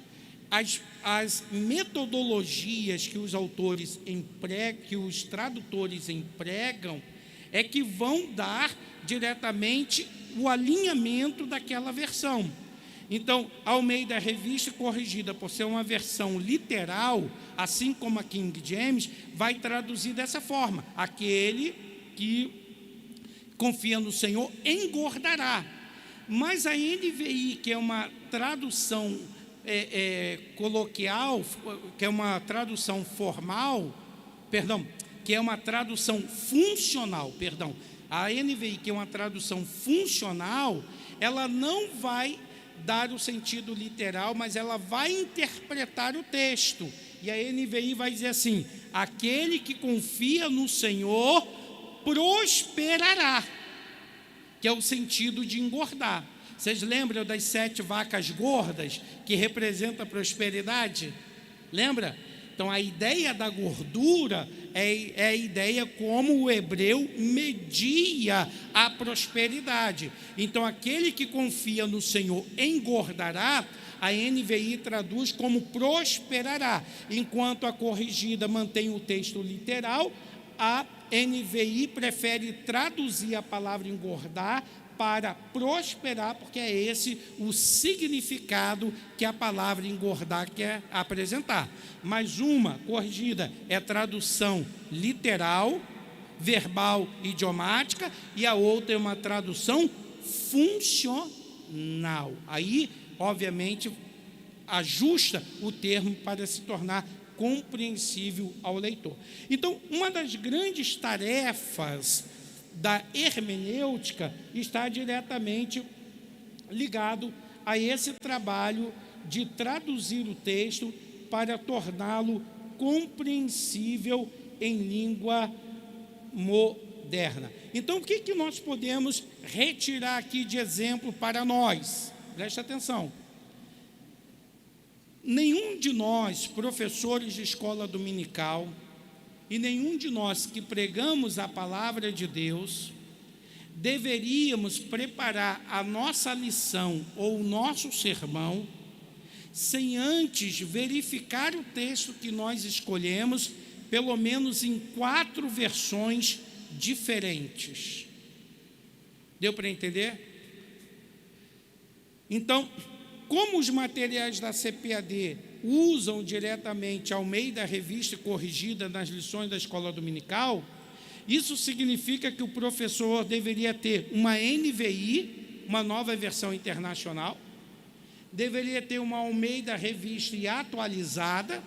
as metodologias que os autores empregam, que os tradutores empregam, é que vão dar diretamente o alinhamento daquela versão. Então, Almeida Revista Corrigida, por ser uma versão literal, assim como a King James, vai traduzir dessa forma: aquele que confia no Senhor engordará. Mas a NVI, que é uma tradução coloquial, que é uma tradução formal, que é uma tradução funcional, a NVI, que é uma tradução funcional, ela não vai dar o sentido literal, mas ela vai interpretar o texto. E a NVI vai dizer assim: aquele que confia no Senhor prosperará, que é o sentido de engordar. Vocês lembram das 7 vacas gordas, que representa a prosperidade? Lembra? Então, a ideia da gordura é a ideia como o hebreu media a prosperidade. Então, aquele que confia no Senhor engordará, a NVI traduz como prosperará, enquanto a corrigida mantém o texto literal. A NVI prefere traduzir a palavra engordar para prosperar, porque é esse o significado que a palavra engordar quer apresentar. Mas uma corrigida é tradução literal, verbal, idiomática, e a outra é uma tradução funcional. Aí, obviamente, ajusta o termo para se tornar compreensível ao leitor. Então, uma das grandes tarefas da hermenêutica está diretamente ligado a esse trabalho de traduzir o texto para torná-lo compreensível em língua moderna. Então, o que nós podemos retirar aqui de exemplo para nós? Preste atenção. Nenhum de nós, professores de escola dominical, e nenhum de nós que pregamos a palavra de Deus, deveríamos preparar a nossa lição ou o nosso sermão sem antes verificar o texto que nós escolhemos, pelo menos em 4 versões diferentes. Deu para entender? Então, como os materiais da CPAD usam diretamente Almeida Revista Corrigida nas lições da escola dominical, isso significa que o professor deveria ter uma NVI, uma nova versão internacional, deveria ter uma Almeida Revista atualizada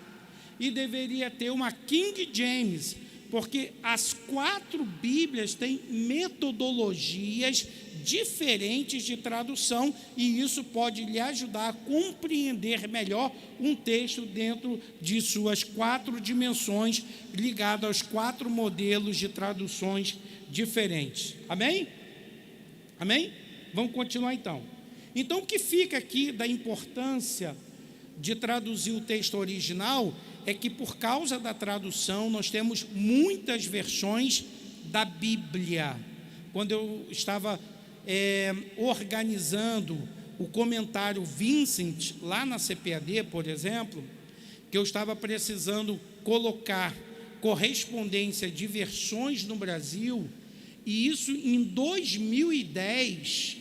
e deveria ter uma King James, porque as 4 Bíblias têm metodologias diferentes de tradução, e isso pode lhe ajudar a compreender melhor um texto dentro de suas 4 dimensões, ligado aos 4 modelos de traduções diferentes. Amém? Amém? Vamos continuar então. Então, o que fica aqui da importância de traduzir o texto original é que, por causa da tradução, nós temos muitas versões da Bíblia. Quando eu estava organizando o comentário Vincent lá na CPAD, por exemplo, que eu estava precisando colocar correspondência de versões no Brasil, e isso em 2010,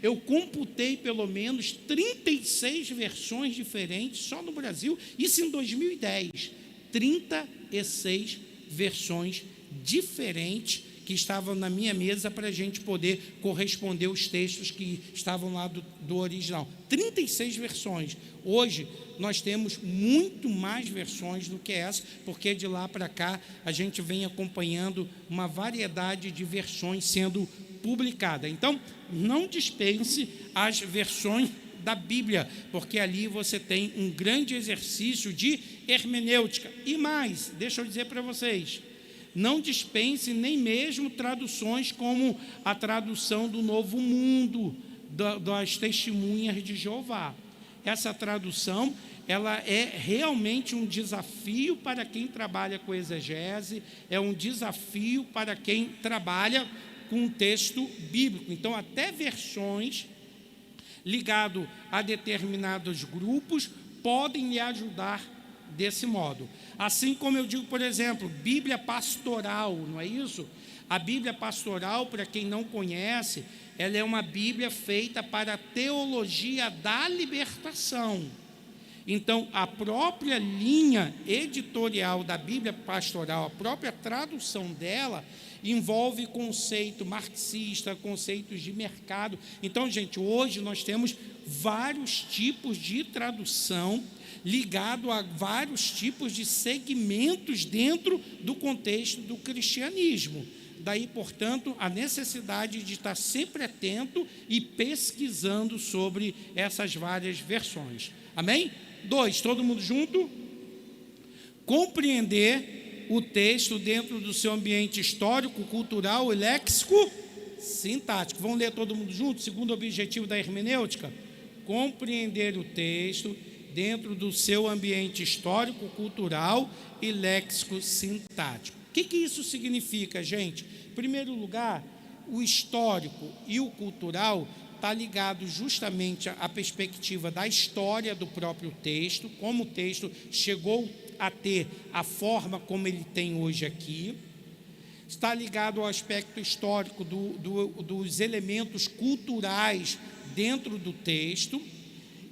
eu computei pelo menos 36 versões diferentes só no Brasil, isso em 2010, 36 versões diferentes que estavam na minha mesa para a gente poder corresponder os textos que estavam lá do original. 36 versões. Hoje, nós temos muito mais versões do que essa, porque de lá para cá a gente vem acompanhando uma variedade de versões sendo publicada. Então, não dispense as versões da Bíblia, porque ali você tem um grande exercício de hermenêutica. E mais, deixa eu dizer para vocês, não dispense nem mesmo traduções como a tradução do Novo Mundo, das Testemunhas de Jeová. Essa tradução, ela é realmente um desafio para quem trabalha com exegese, é um desafio para quem trabalha com um texto bíblico. Então, até versões ligadas a determinados grupos podem lhe ajudar desse modo. Assim como eu digo, por exemplo, Bíblia pastoral, não é isso? A Bíblia pastoral, para quem não conhece, ela é uma Bíblia feita para a teologia da libertação. Então, a própria linha editorial da Bíblia pastoral, a própria tradução dela, envolve conceito marxista, conceitos de mercado. Então, gente, hoje nós temos vários tipos de tradução ligado a vários tipos de segmentos dentro do contexto do cristianismo. Daí, portanto, a necessidade de estar sempre atento e pesquisando sobre essas várias versões. Amém? 2, todo mundo junto? Compreender o texto dentro do seu ambiente histórico, cultural e léxico-sintático. Vamos ler todo mundo junto? Segundo objetivo da hermenêutica: compreender o texto dentro do seu ambiente histórico, cultural e léxico-sintático. O que isso significa, gente? Em primeiro lugar, o histórico e o cultural está ligado justamente à perspectiva da história do próprio texto, como o texto chegou a ter a forma como ele tem hoje aqui. Está ligado ao aspecto histórico dos elementos culturais dentro do texto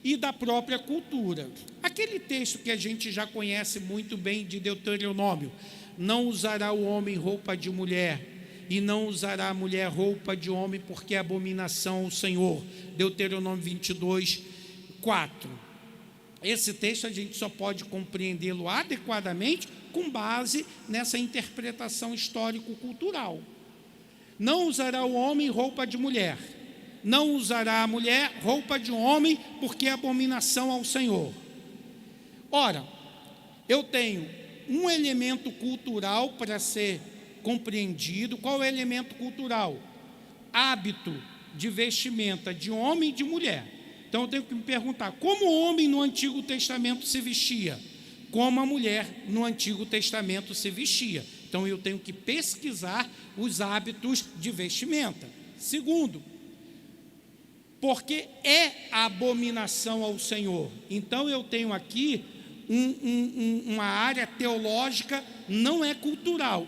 e da própria cultura. Aquele texto que a gente já conhece muito bem de Deuteronômio: não usará o homem roupa de mulher, e não usará a mulher roupa de homem, porque é abominação ao Senhor. Deuteronômio 22, 4. Esse texto a gente só pode compreendê-lo adequadamente com base nessa interpretação histórico-cultural. Não usará o homem roupa de mulher, não usará a mulher roupa de homem, porque é abominação ao Senhor. Ora, eu tenho um elemento cultural para ser compreendido. Qual é o elemento cultural? Hábito de vestimenta de homem e de mulher. Então eu tenho que me perguntar: como o homem no Antigo Testamento se vestia? Como a mulher no Antigo Testamento se vestia? Então eu tenho que pesquisar os hábitos de vestimenta. Segundo, porque é abominação ao Senhor. Então eu tenho aqui uma área teológica, não é cultural.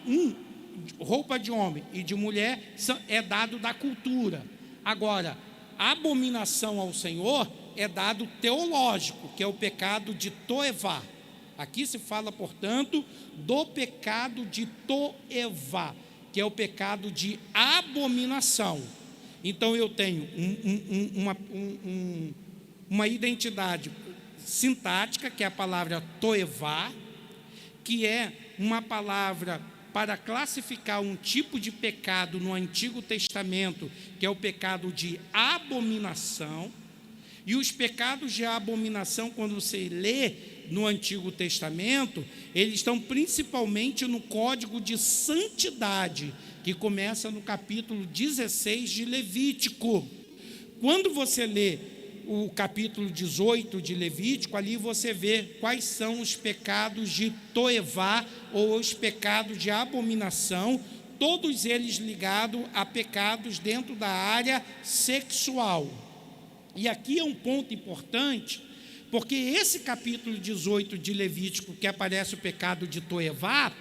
Roupa de homem e de mulher é dado da cultura. Agora, abominação ao Senhor é dado teológico, que é o pecado de toevá. Aqui se fala, portanto, do pecado de toevá, que é o pecado de abominação. Então eu tenho uma identidade sintática, que é a palavra toevá, que é uma palavra para classificar um tipo de pecado no Antigo Testamento, que é o pecado de abominação. E os pecados de abominação, quando você lê no Antigo Testamento, eles estão principalmente no Código de Santidade, que começa no capítulo 16 de Levítico. Quando você lê o capítulo 18 de Levítico, ali você vê quais são os pecados de toevá, ou os pecados de abominação, todos eles ligados a pecados dentro da área sexual. E aqui é um ponto importante, porque esse capítulo 18 de Levítico, que aparece o pecado de toevá,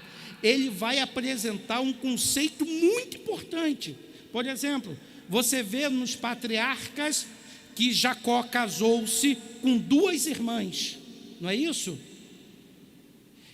ele vai apresentar um conceito muito importante. Por exemplo, você vê nos patriarcas que Jacó casou-se com 2 irmãs, não é isso?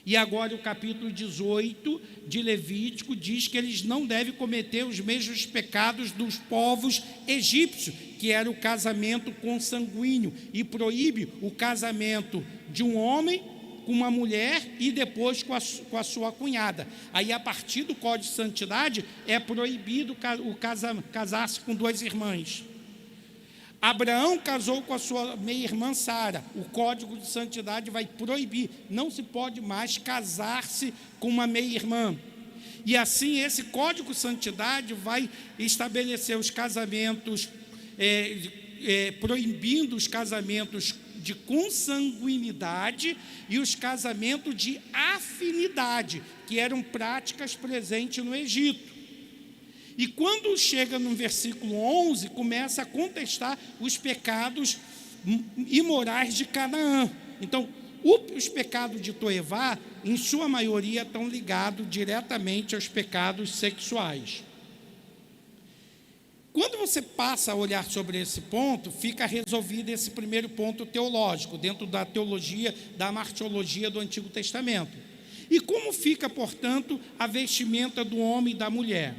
E agora o capítulo 18 de Levítico diz que eles não devem cometer os mesmos pecados dos povos egípcios, que era o casamento consanguíneo, e proíbe o casamento de um homem com uma mulher e depois com a sua cunhada. Aí, a partir do Código de Santidade, é proibido casar-se com 2 irmãs. Abraão casou com a sua meia-irmã Sara. O Código de Santidade vai proibir, não se pode mais casar-se com uma meia-irmã. E assim esse Código de Santidade vai estabelecer os casamentos, proibindo os casamentos de consanguinidade e os casamentos de afinidade, que eram práticas presentes no Egito. E quando chega no versículo 11, começa a contestar os pecados imorais de Canaã. Então, os pecados de Toevá, em sua maioria, estão ligados diretamente aos pecados sexuais. Quando você passa a olhar sobre esse ponto, fica resolvido esse primeiro ponto teológico, dentro da teologia, da martiologia do Antigo Testamento. E como fica, portanto, a vestimenta do homem e da mulher?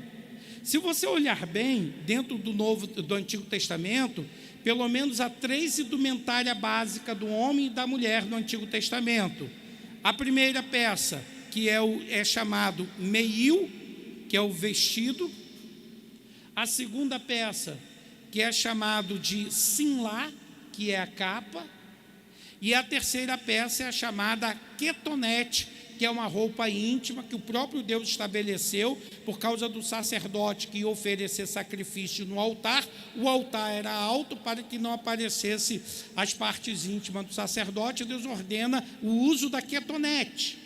Se você olhar bem, dentro do Antigo Testamento, pelo menos há 3 indumentárias básicas do homem e da mulher no Antigo Testamento. A primeira peça, que é chamado meiu, que é o vestido. A segunda peça, que é chamado de sinlá, que é a capa. E a terceira peça é a chamada ketonete, que é uma roupa íntima que o próprio Deus estabeleceu por causa do sacerdote que ia oferecer sacrifício no altar. O altar era alto para que não aparecesse as partes íntimas do sacerdote. Deus ordena o uso da ketonete.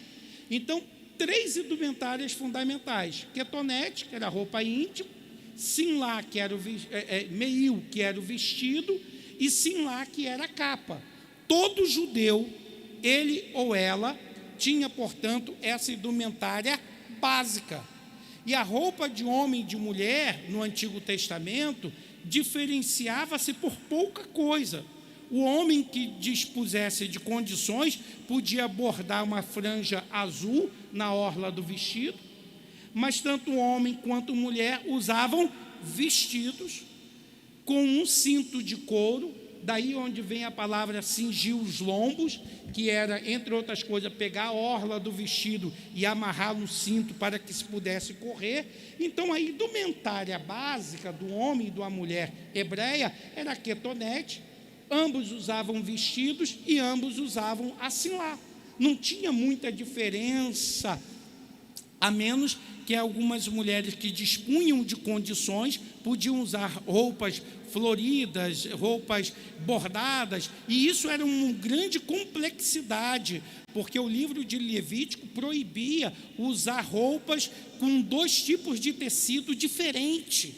Então, 3 indumentárias fundamentais: ketonete, que era a roupa íntima; sinlá, que era meiu, que era o vestido; e sinlá, que era a capa. Todo judeu, ele ou ela, tinha, portanto, essa indumentária básica. E a roupa de homem e de mulher, no Antigo Testamento, diferenciava-se por pouca coisa. O homem que dispusesse de condições podia bordar uma franja azul na orla do vestido, mas tanto homem quanto mulher usavam vestidos com um cinto de couro. Daí onde vem a palavra cingir os lombos, que era, entre outras coisas, pegar a orla do vestido e amarrar no cinto para que se pudesse correr. Então, a indumentária básica do homem e da mulher hebreia era a ketonete. Ambos usavam vestidos e ambos usavam a sinlá. Não tinha muita diferença, a menos que algumas mulheres que dispunham de condições podiam usar roupas floridas, roupas bordadas, e isso era uma grande complexidade, porque o livro de Levítico proibia usar roupas com 2 tipos de tecido diferente.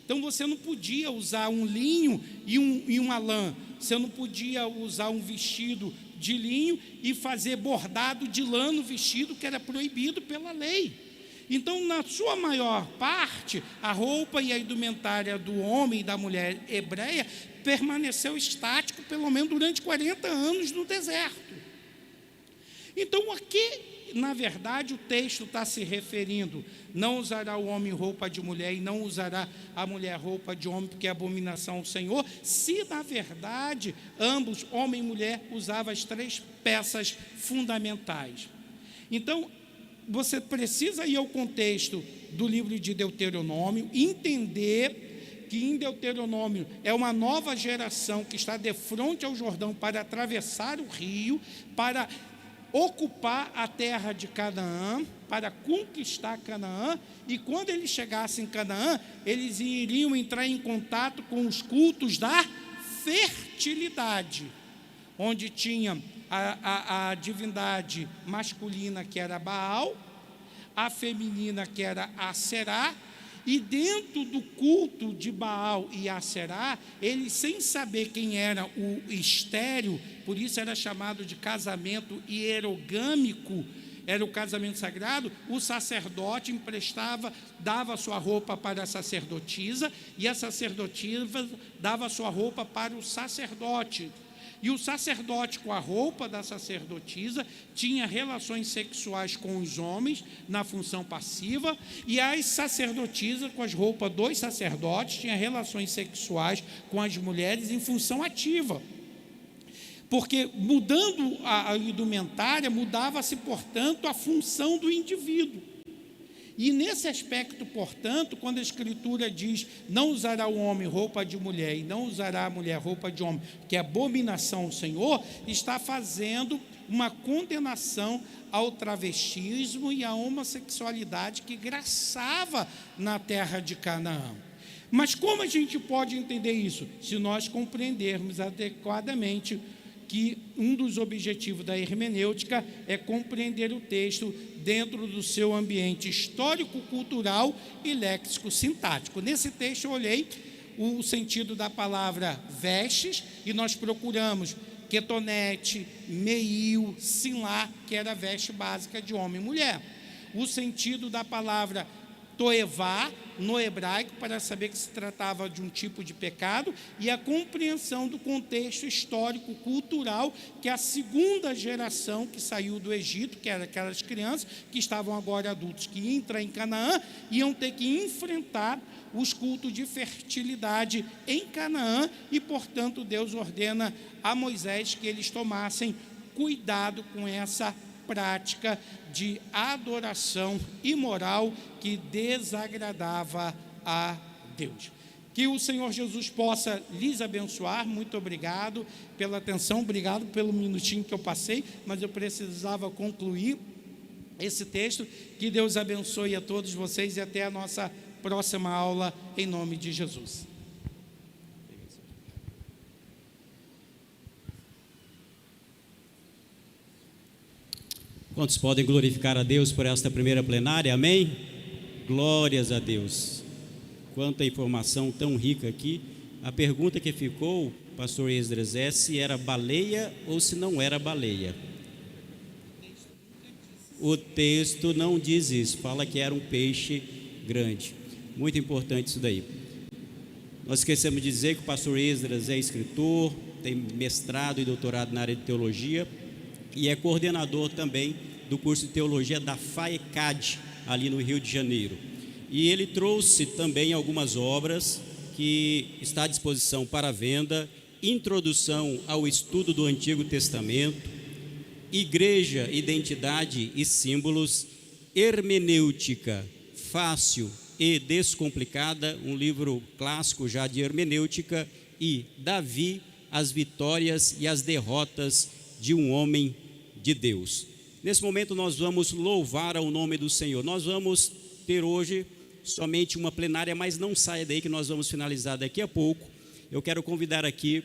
Então você não podia usar um linho e uma lã, você não podia usar um vestido de linho e fazer bordado de lã no vestido, que era proibido pela lei. Então, na sua maior parte, a roupa e a indumentária do homem e da mulher hebreia permaneceu estático pelo menos durante 40 anos no deserto. Então, aqui, na verdade, o texto está se referindo: não usará o homem roupa de mulher e não usará a mulher roupa de homem, porque é abominação ao Senhor, se, na verdade, ambos, homem e mulher, usavam as 3 peças fundamentais. Então, você precisa ir ao contexto do livro de Deuteronômio, entender que em Deuteronômio é uma nova geração que está de frente ao Jordão para atravessar o rio, para ocupar a terra de Canaã, para conquistar Canaã, e quando eles chegassem em Canaã, eles iriam entrar em contato com os cultos da fertilidade, onde tinha a divindade masculina, que era Baal, a feminina, que era Aserá, e dentro do culto de Baal e Aserá, eles, sem saber quem era o estéril, por isso era chamado de casamento hierogâmico, era o casamento sagrado, o sacerdote dava sua roupa para a sacerdotisa, e a sacerdotisa dava sua roupa para o sacerdote. E o sacerdote, com a roupa da sacerdotisa, tinha relações sexuais com os homens na função passiva, e as sacerdotisas, com as roupas dos sacerdotes, tinham relações sexuais com as mulheres em função ativa. Porque mudando a indumentária, mudava-se, portanto, a função do indivíduo. E nesse aspecto, portanto, quando a Escritura diz: não usará o homem roupa de mulher e não usará a mulher roupa de homem, que é abominação ao Senhor, está fazendo uma condenação ao travestismo e à homossexualidade que graçava na terra de Canaã. Mas como a gente pode entender isso? Se nós compreendermos adequadamente que um dos objetivos da hermenêutica é compreender o texto dentro do seu ambiente histórico-cultural e léxico-sintático. Nesse texto eu olhei o sentido da palavra vestes e nós procuramos ketonete, meil, sinlá, que era a veste básica de homem e mulher. O sentido da palavra toevá, no hebraico, para saber que se tratava de um tipo de pecado, e a compreensão do contexto histórico-cultural, que a segunda geração que saiu do Egito, que eram aquelas crianças que estavam agora adultos, que iam entrar em Canaã, iam ter que enfrentar os cultos de fertilidade em Canaã, e, portanto, Deus ordena a Moisés que eles tomassem cuidado com essa prática de adoração imoral que desagradava a Deus. Que o Senhor Jesus possa lhes abençoar. Muito obrigado pela atenção, obrigado pelo minutinho que eu passei, mas eu precisava concluir esse texto. Que Deus abençoe a todos vocês e até a nossa próxima aula, em nome de Jesus. Quantos podem glorificar a Deus por esta primeira plenária? Amém? Glórias a Deus. Quanta informação tão rica aqui. A pergunta que ficou, pastor Esdras, é se era baleia ou se não era baleia. O texto não diz isso, fala que era um peixe grande. Muito importante isso daí. Nós esquecemos de dizer que o pastor Esdras é escritor, tem mestrado e doutorado na área de teologia e é coordenador também do curso de teologia da FAECAD, ali no Rio de Janeiro. E ele trouxe também algumas obras que está à disposição para venda: Introdução ao Estudo do Antigo Testamento, Igreja, Identidade e Símbolos, Hermenêutica Fácil e Descomplicada, um livro clássico já de hermenêutica, e Davi, as vitórias e as derrotas de um homem de Deus. Nesse momento nós vamos louvar ao nome do Senhor. Nós vamos ter hoje somente uma plenária, mas não saia daí que nós vamos finalizar daqui a pouco. Eu quero convidar aqui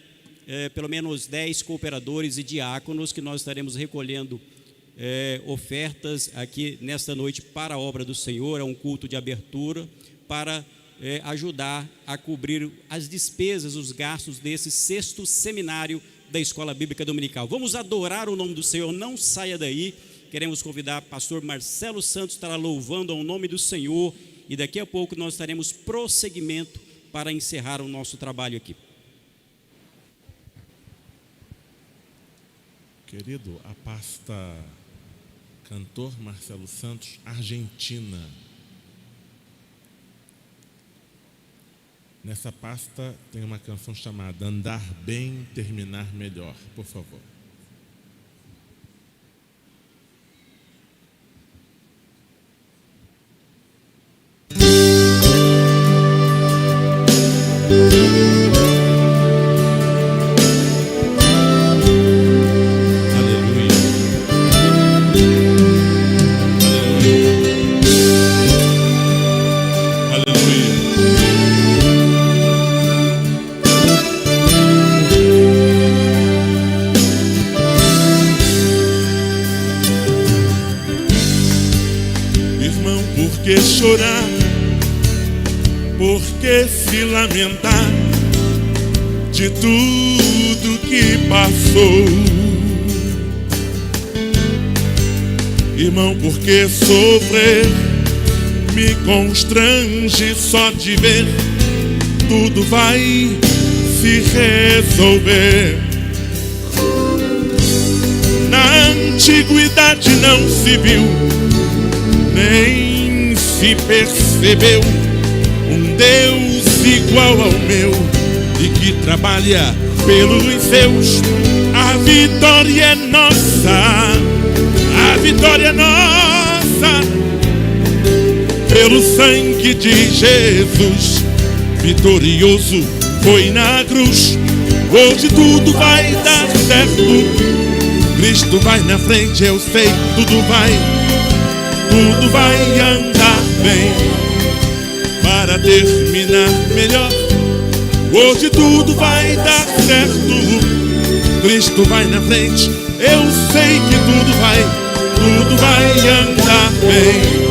pelo menos 10 cooperadores e diáconos que nós estaremos recolhendo ofertas aqui nesta noite para a obra do Senhor. É um culto de abertura para ajudar a cobrir as despesas, os gastos desse 6º seminário da Escola Bíblica Dominical. Vamos adorar o nome do Senhor, não saia daí. Queremos convidar o pastor Marcelo Santos, estará louvando ao nome do Senhor, e daqui a pouco nós daremos prosseguimento para encerrar o nosso trabalho aqui. Querido, a pasta cantor Marcelo Santos, Argentina. Nessa pasta tem uma canção chamada Andar Bem, Terminar Melhor. Por favor. Chorar, por que se lamentar de tudo que passou? Irmão, por que sofrer? Me constrange só de ver, tudo vai se resolver. Na antiguidade não se viu, nem se percebeu um Deus igual ao meu e que trabalha pelos seus. A vitória é nossa, a vitória é nossa. pelo sangue de Jesus, vitorioso foi na cruz. Hoje tudo vai dar certo. Cristo vai na frente, eu sei, tudo vai andar bem. Para terminar melhor, hoje tudo vai dar certo. Cristo vai na frente, eu sei que tudo vai andar bem.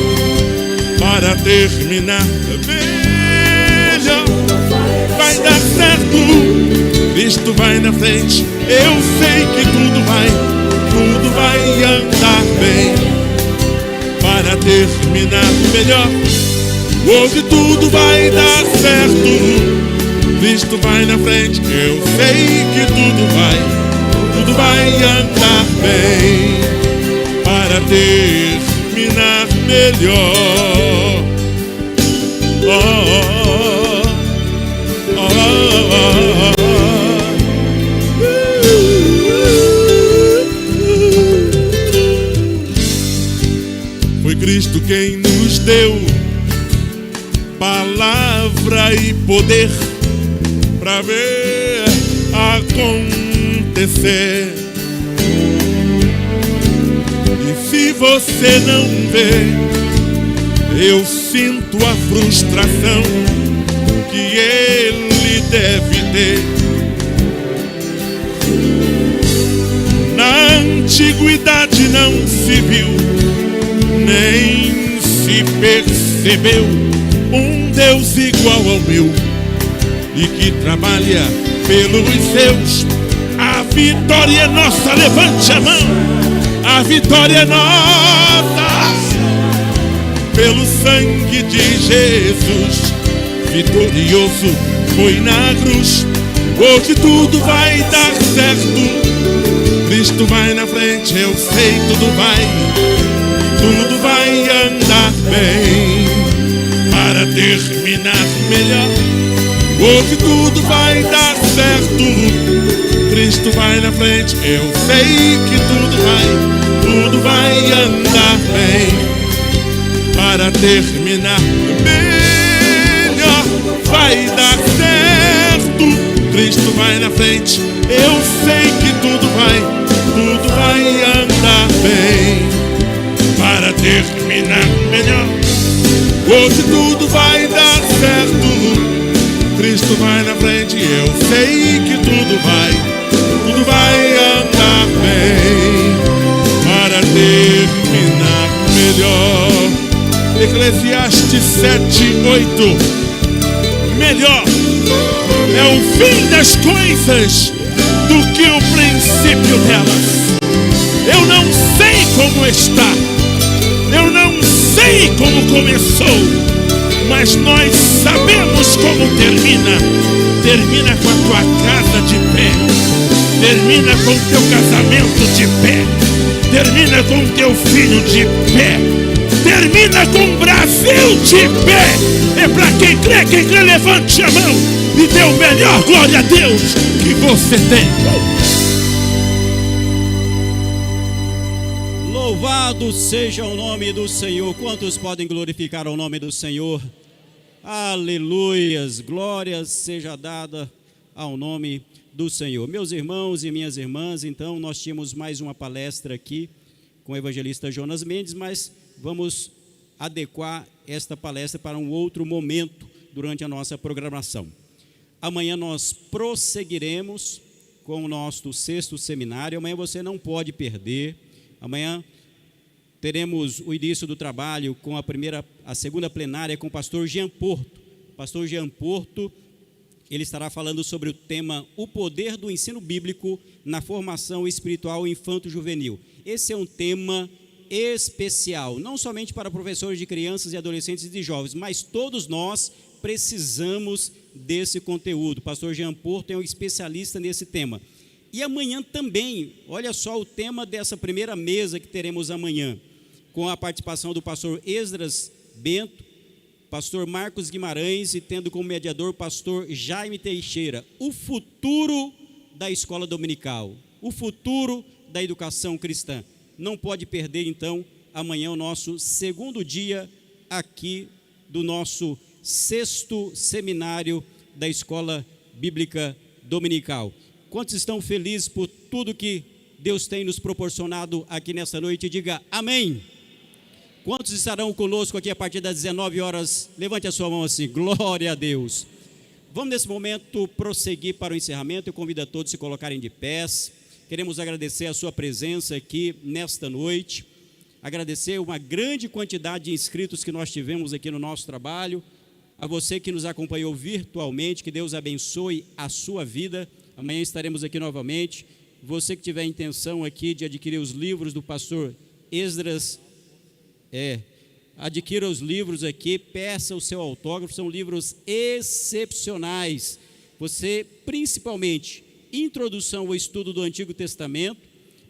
Para terminar melhor, vai dar certo. Cristo vai na frente, eu sei que tudo vai andar bem. Para terminar melhor, hoje tudo vai dar certo. Cristo vai na frente, eu sei que tudo vai andar bem. Para terminar melhor. Oh, oh, oh, oh, oh. Foi Cristo quem nos deu palavra e poder para ver acontecer. E se você não vê, eu sinto a frustração que ele deve ter. Na antiguidade não se viu, nem se percebeu um Deus igual ao meu e que trabalha pelos seus. A vitória é nossa, levante a mão. A vitória é nossa. Pelo sangue de Jesus, vitorioso foi na cruz. Hoje tudo vai dar certo. Cristo vai na frente, eu sei, tudo vai andar bem. Para terminar melhor, hoje tudo vai dar certo. Cristo vai na frente, eu sei que tudo vai andar bem. Para terminar melhor, vai dar certo. Cristo vai na frente, eu sei que tudo vai andar bem. Para terminar melhor, hoje tudo vai dar certo. Cristo vai na frente, eu sei que tudo vai andar bem. Para terminar melhor, Eclesiastes 7:8. Melhor é o fim das coisas do que o princípio delas. Eu não sei como está, eu não sei como começou, mas nós sabemos como termina. Termina com a tua casa de pé, termina com o teu casamento de pé, termina com o teu filho de pé, termina com o Brasil de pé. É para quem crê, levante a mão e dê o melhor glória a Deus que você tem. Louvado seja o nome do Senhor. Quantos podem glorificar o nome do Senhor? Aleluias, glórias seja dada ao nome do Senhor. Meus irmãos e minhas irmãs, então nós tínhamos mais uma palestra aqui com o evangelista Jonas Mendes, mas vamos adequar esta palestra para um outro momento durante a nossa programação. Amanhã nós prosseguiremos com o nosso 6º seminário. Amanhã você não pode perder. Amanhã teremos o início do trabalho com a segunda plenária com o pastor Jean Porto. Pastor Jean Porto, ele estará falando sobre o tema O Poder do Ensino Bíblico na Formação Espiritual Infanto-Juvenil. Esse é um tema especial, não somente para professores de crianças e adolescentes e de jovens, mas todos nós precisamos desse conteúdo. O pastor Jean Porto é um especialista nesse tema. E amanhã também, olha só o tema dessa primeira mesa que teremos amanhã, com a participação do pastor Esdras Bento, pastor Marcos Guimarães e tendo como mediador o pastor Jaime Teixeira. O futuro da escola dominical, o futuro da educação cristã. Não pode perder, então, amanhã o nosso segundo dia aqui do nosso 6º seminário da Escola Bíblica Dominical. Quantos estão felizes por tudo que Deus tem nos proporcionado aqui nesta noite? Diga amém. Quantos estarão conosco aqui a partir das 19 horas? Levante a sua mão assim, glória a Deus. Vamos nesse momento prosseguir para o encerramento. Eu convido a todos a se colocarem de pés. Queremos agradecer a sua presença aqui nesta noite. Agradecer uma grande quantidade de inscritos que nós tivemos aqui no nosso trabalho. A você que nos acompanhou virtualmente, que Deus abençoe a sua vida. Amanhã estaremos aqui novamente. Você que tiver a intenção aqui de adquirir os livros do pastor Esdras, adquira os livros aqui, peça o seu autógrafo, são livros excepcionais. Você, principalmente, introdução ao estudo do Antigo Testamento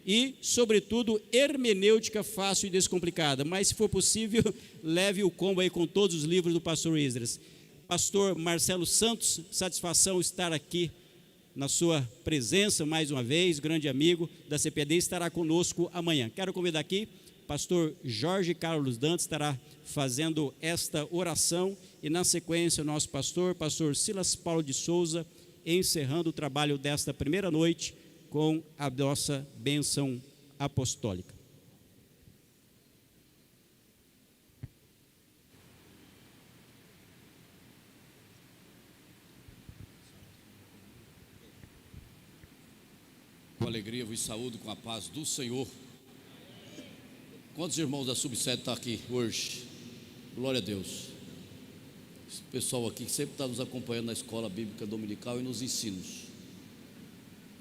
e, sobretudo, hermenêutica fácil e descomplicada. Mas, se for possível, leve o combo aí com todos os livros do pastor Esdras. Pastor Marcelo Santos, satisfação estar aqui na sua presença mais uma vez, grande amigo da CPD, estará conosco amanhã. Quero convidar aqui pastor Jorge Carlos Dantas, estará fazendo esta oração e na sequência o nosso pastor Silas Paulo de Souza, encerrando o trabalho desta primeira noite com a nossa bênção apostólica. Com alegria vos saúdo com a paz do Senhor. Quantos irmãos da Subsede estão aqui hoje? Glória a Deus. Esse pessoal aqui que sempre está nos acompanhando na Escola Bíblica Dominical e nos ensinos.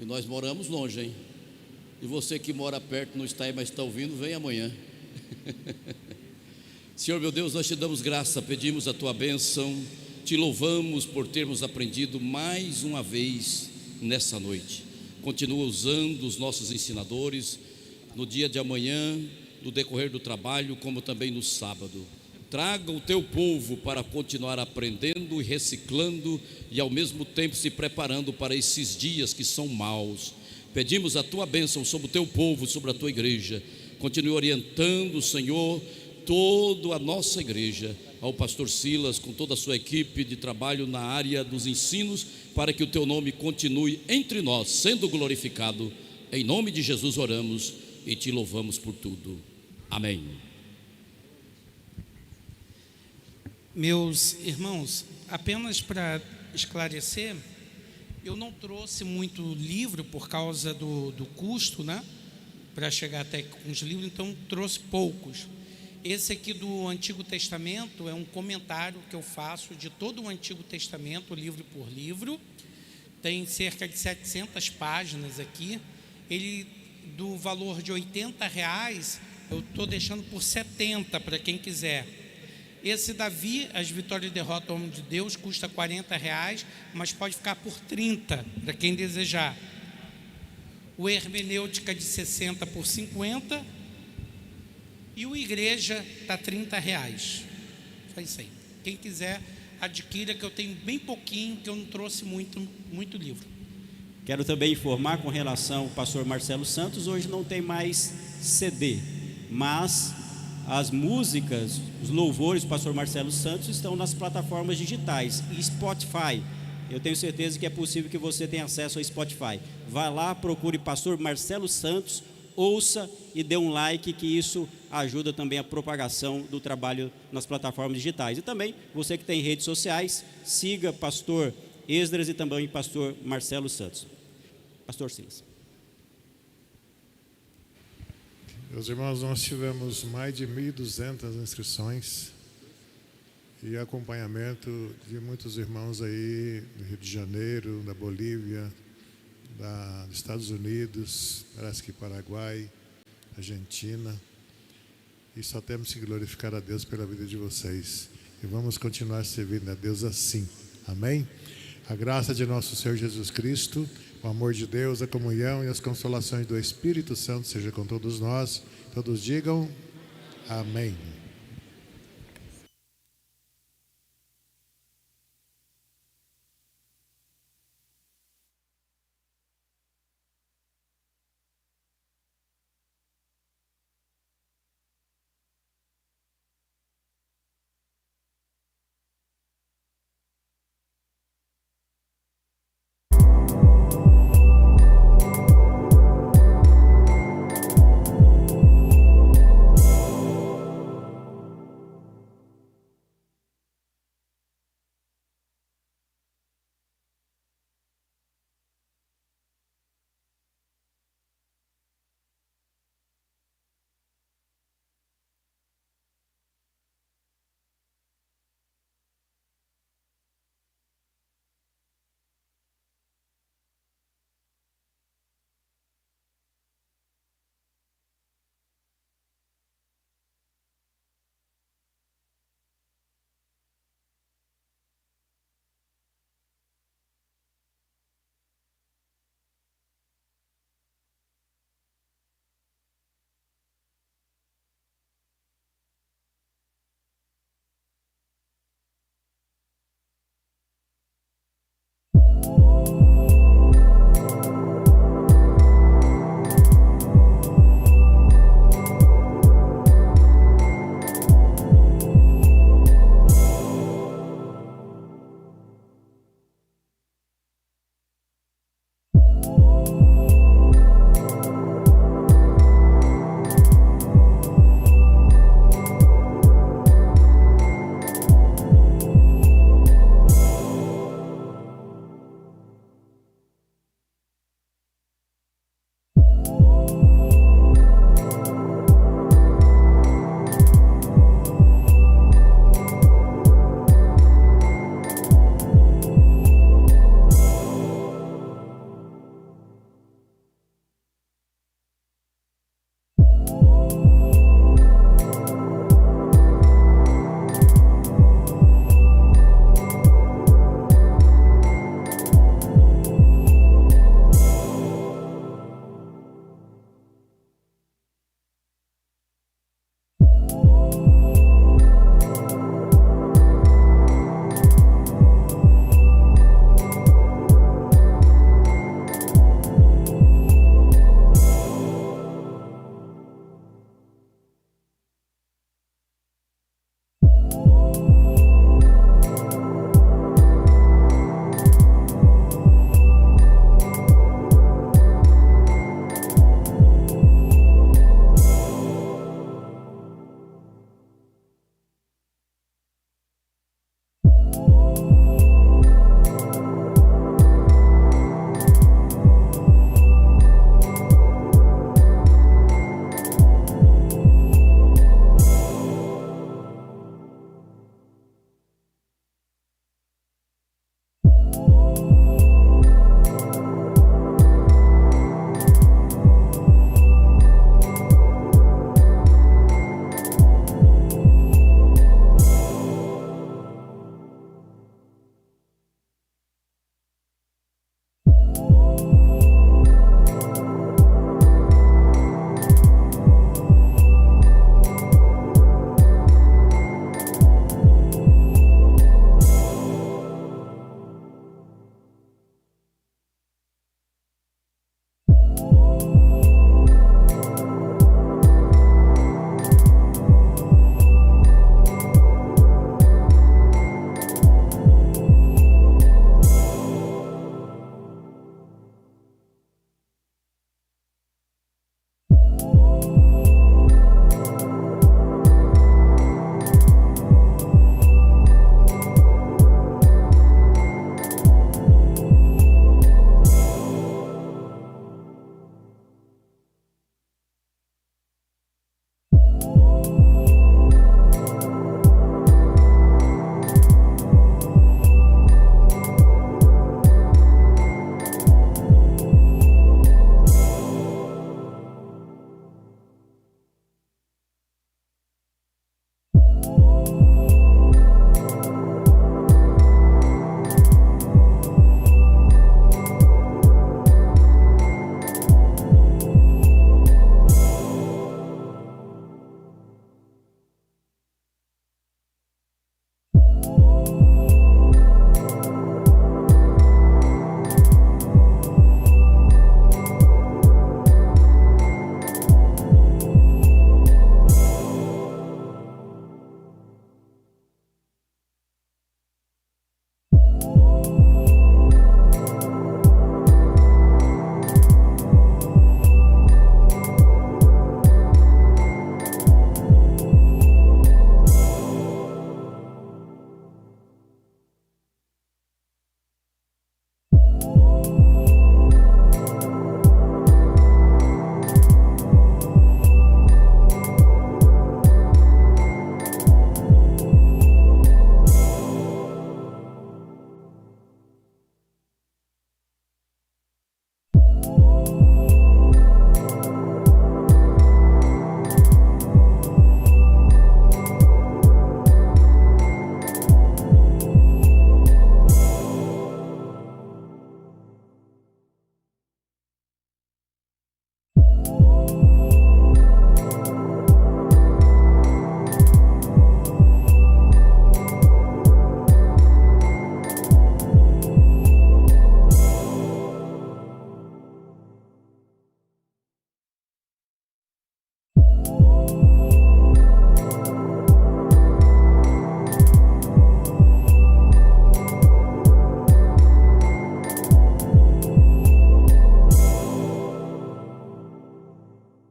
E nós moramos longe, hein? E você que mora perto, não está aí, mas está ouvindo, vem amanhã. Senhor meu Deus, nós te damos graça, pedimos a tua bênção, te louvamos por termos aprendido mais uma vez nessa noite. Continua usando os nossos ensinadores no dia de amanhã, no decorrer do trabalho, como também no sábado. Traga o teu povo para continuar aprendendo e reciclando e ao mesmo tempo se preparando para esses dias que são maus. Pedimos a tua bênção sobre o teu povo, sobre a tua igreja. Continue orientando, Senhor, toda a nossa igreja, ao pastor Silas, com toda a sua equipe de trabalho na área dos ensinos, para que o teu nome continue entre nós, sendo glorificado. Em nome de Jesus oramos e te louvamos por tudo. Amém. Meus irmãos, apenas para esclarecer, eu não trouxe muito livro por causa do custo, né? Para chegar até com os livros, então trouxe poucos. Esse aqui do Antigo Testamento é um comentário que eu faço de todo o Antigo Testamento, livro por livro. Tem cerca de 700 páginas aqui. Ele, do valor de R$80, eu estou deixando por 70 para quem quiser. Esse Davi, as vitórias e derrotas ao homem de Deus, custa R$40, mas pode ficar por 30 para quem desejar. O hermenêutica de 60 por 50 e o igreja está R$30. Foi isso aí. Quem quiser adquira, que eu tenho bem pouquinho, que eu não trouxe muito livro. Quero também informar com relação ao pastor Marcelo Santos, hoje não tem mais CD, mas as músicas, os louvores do pastor Marcelo Santos estão nas plataformas digitais e Spotify. Eu tenho certeza que é possível que você tenha acesso ao Spotify. Vá lá, procure pastor Marcelo Santos, ouça e dê um like, que isso ajuda também a propagação do trabalho nas plataformas digitais. E também, você que tem redes sociais, siga pastor Esdras e também pastor Marcelo Santos. Pastor Silas. Meus irmãos, nós tivemos mais de 1.200 inscrições e acompanhamento de muitos irmãos aí do Rio de Janeiro, da Bolívia, dos Estados Unidos, parece que Paraguai, Argentina. E só temos que glorificar a Deus pela vida de vocês. E vamos continuar servindo a Deus assim. Amém? A graça de nosso Senhor Jesus Cristo, o amor de Deus, a comunhão e as consolações do Espírito Santo seja com todos nós. Todos digam amém.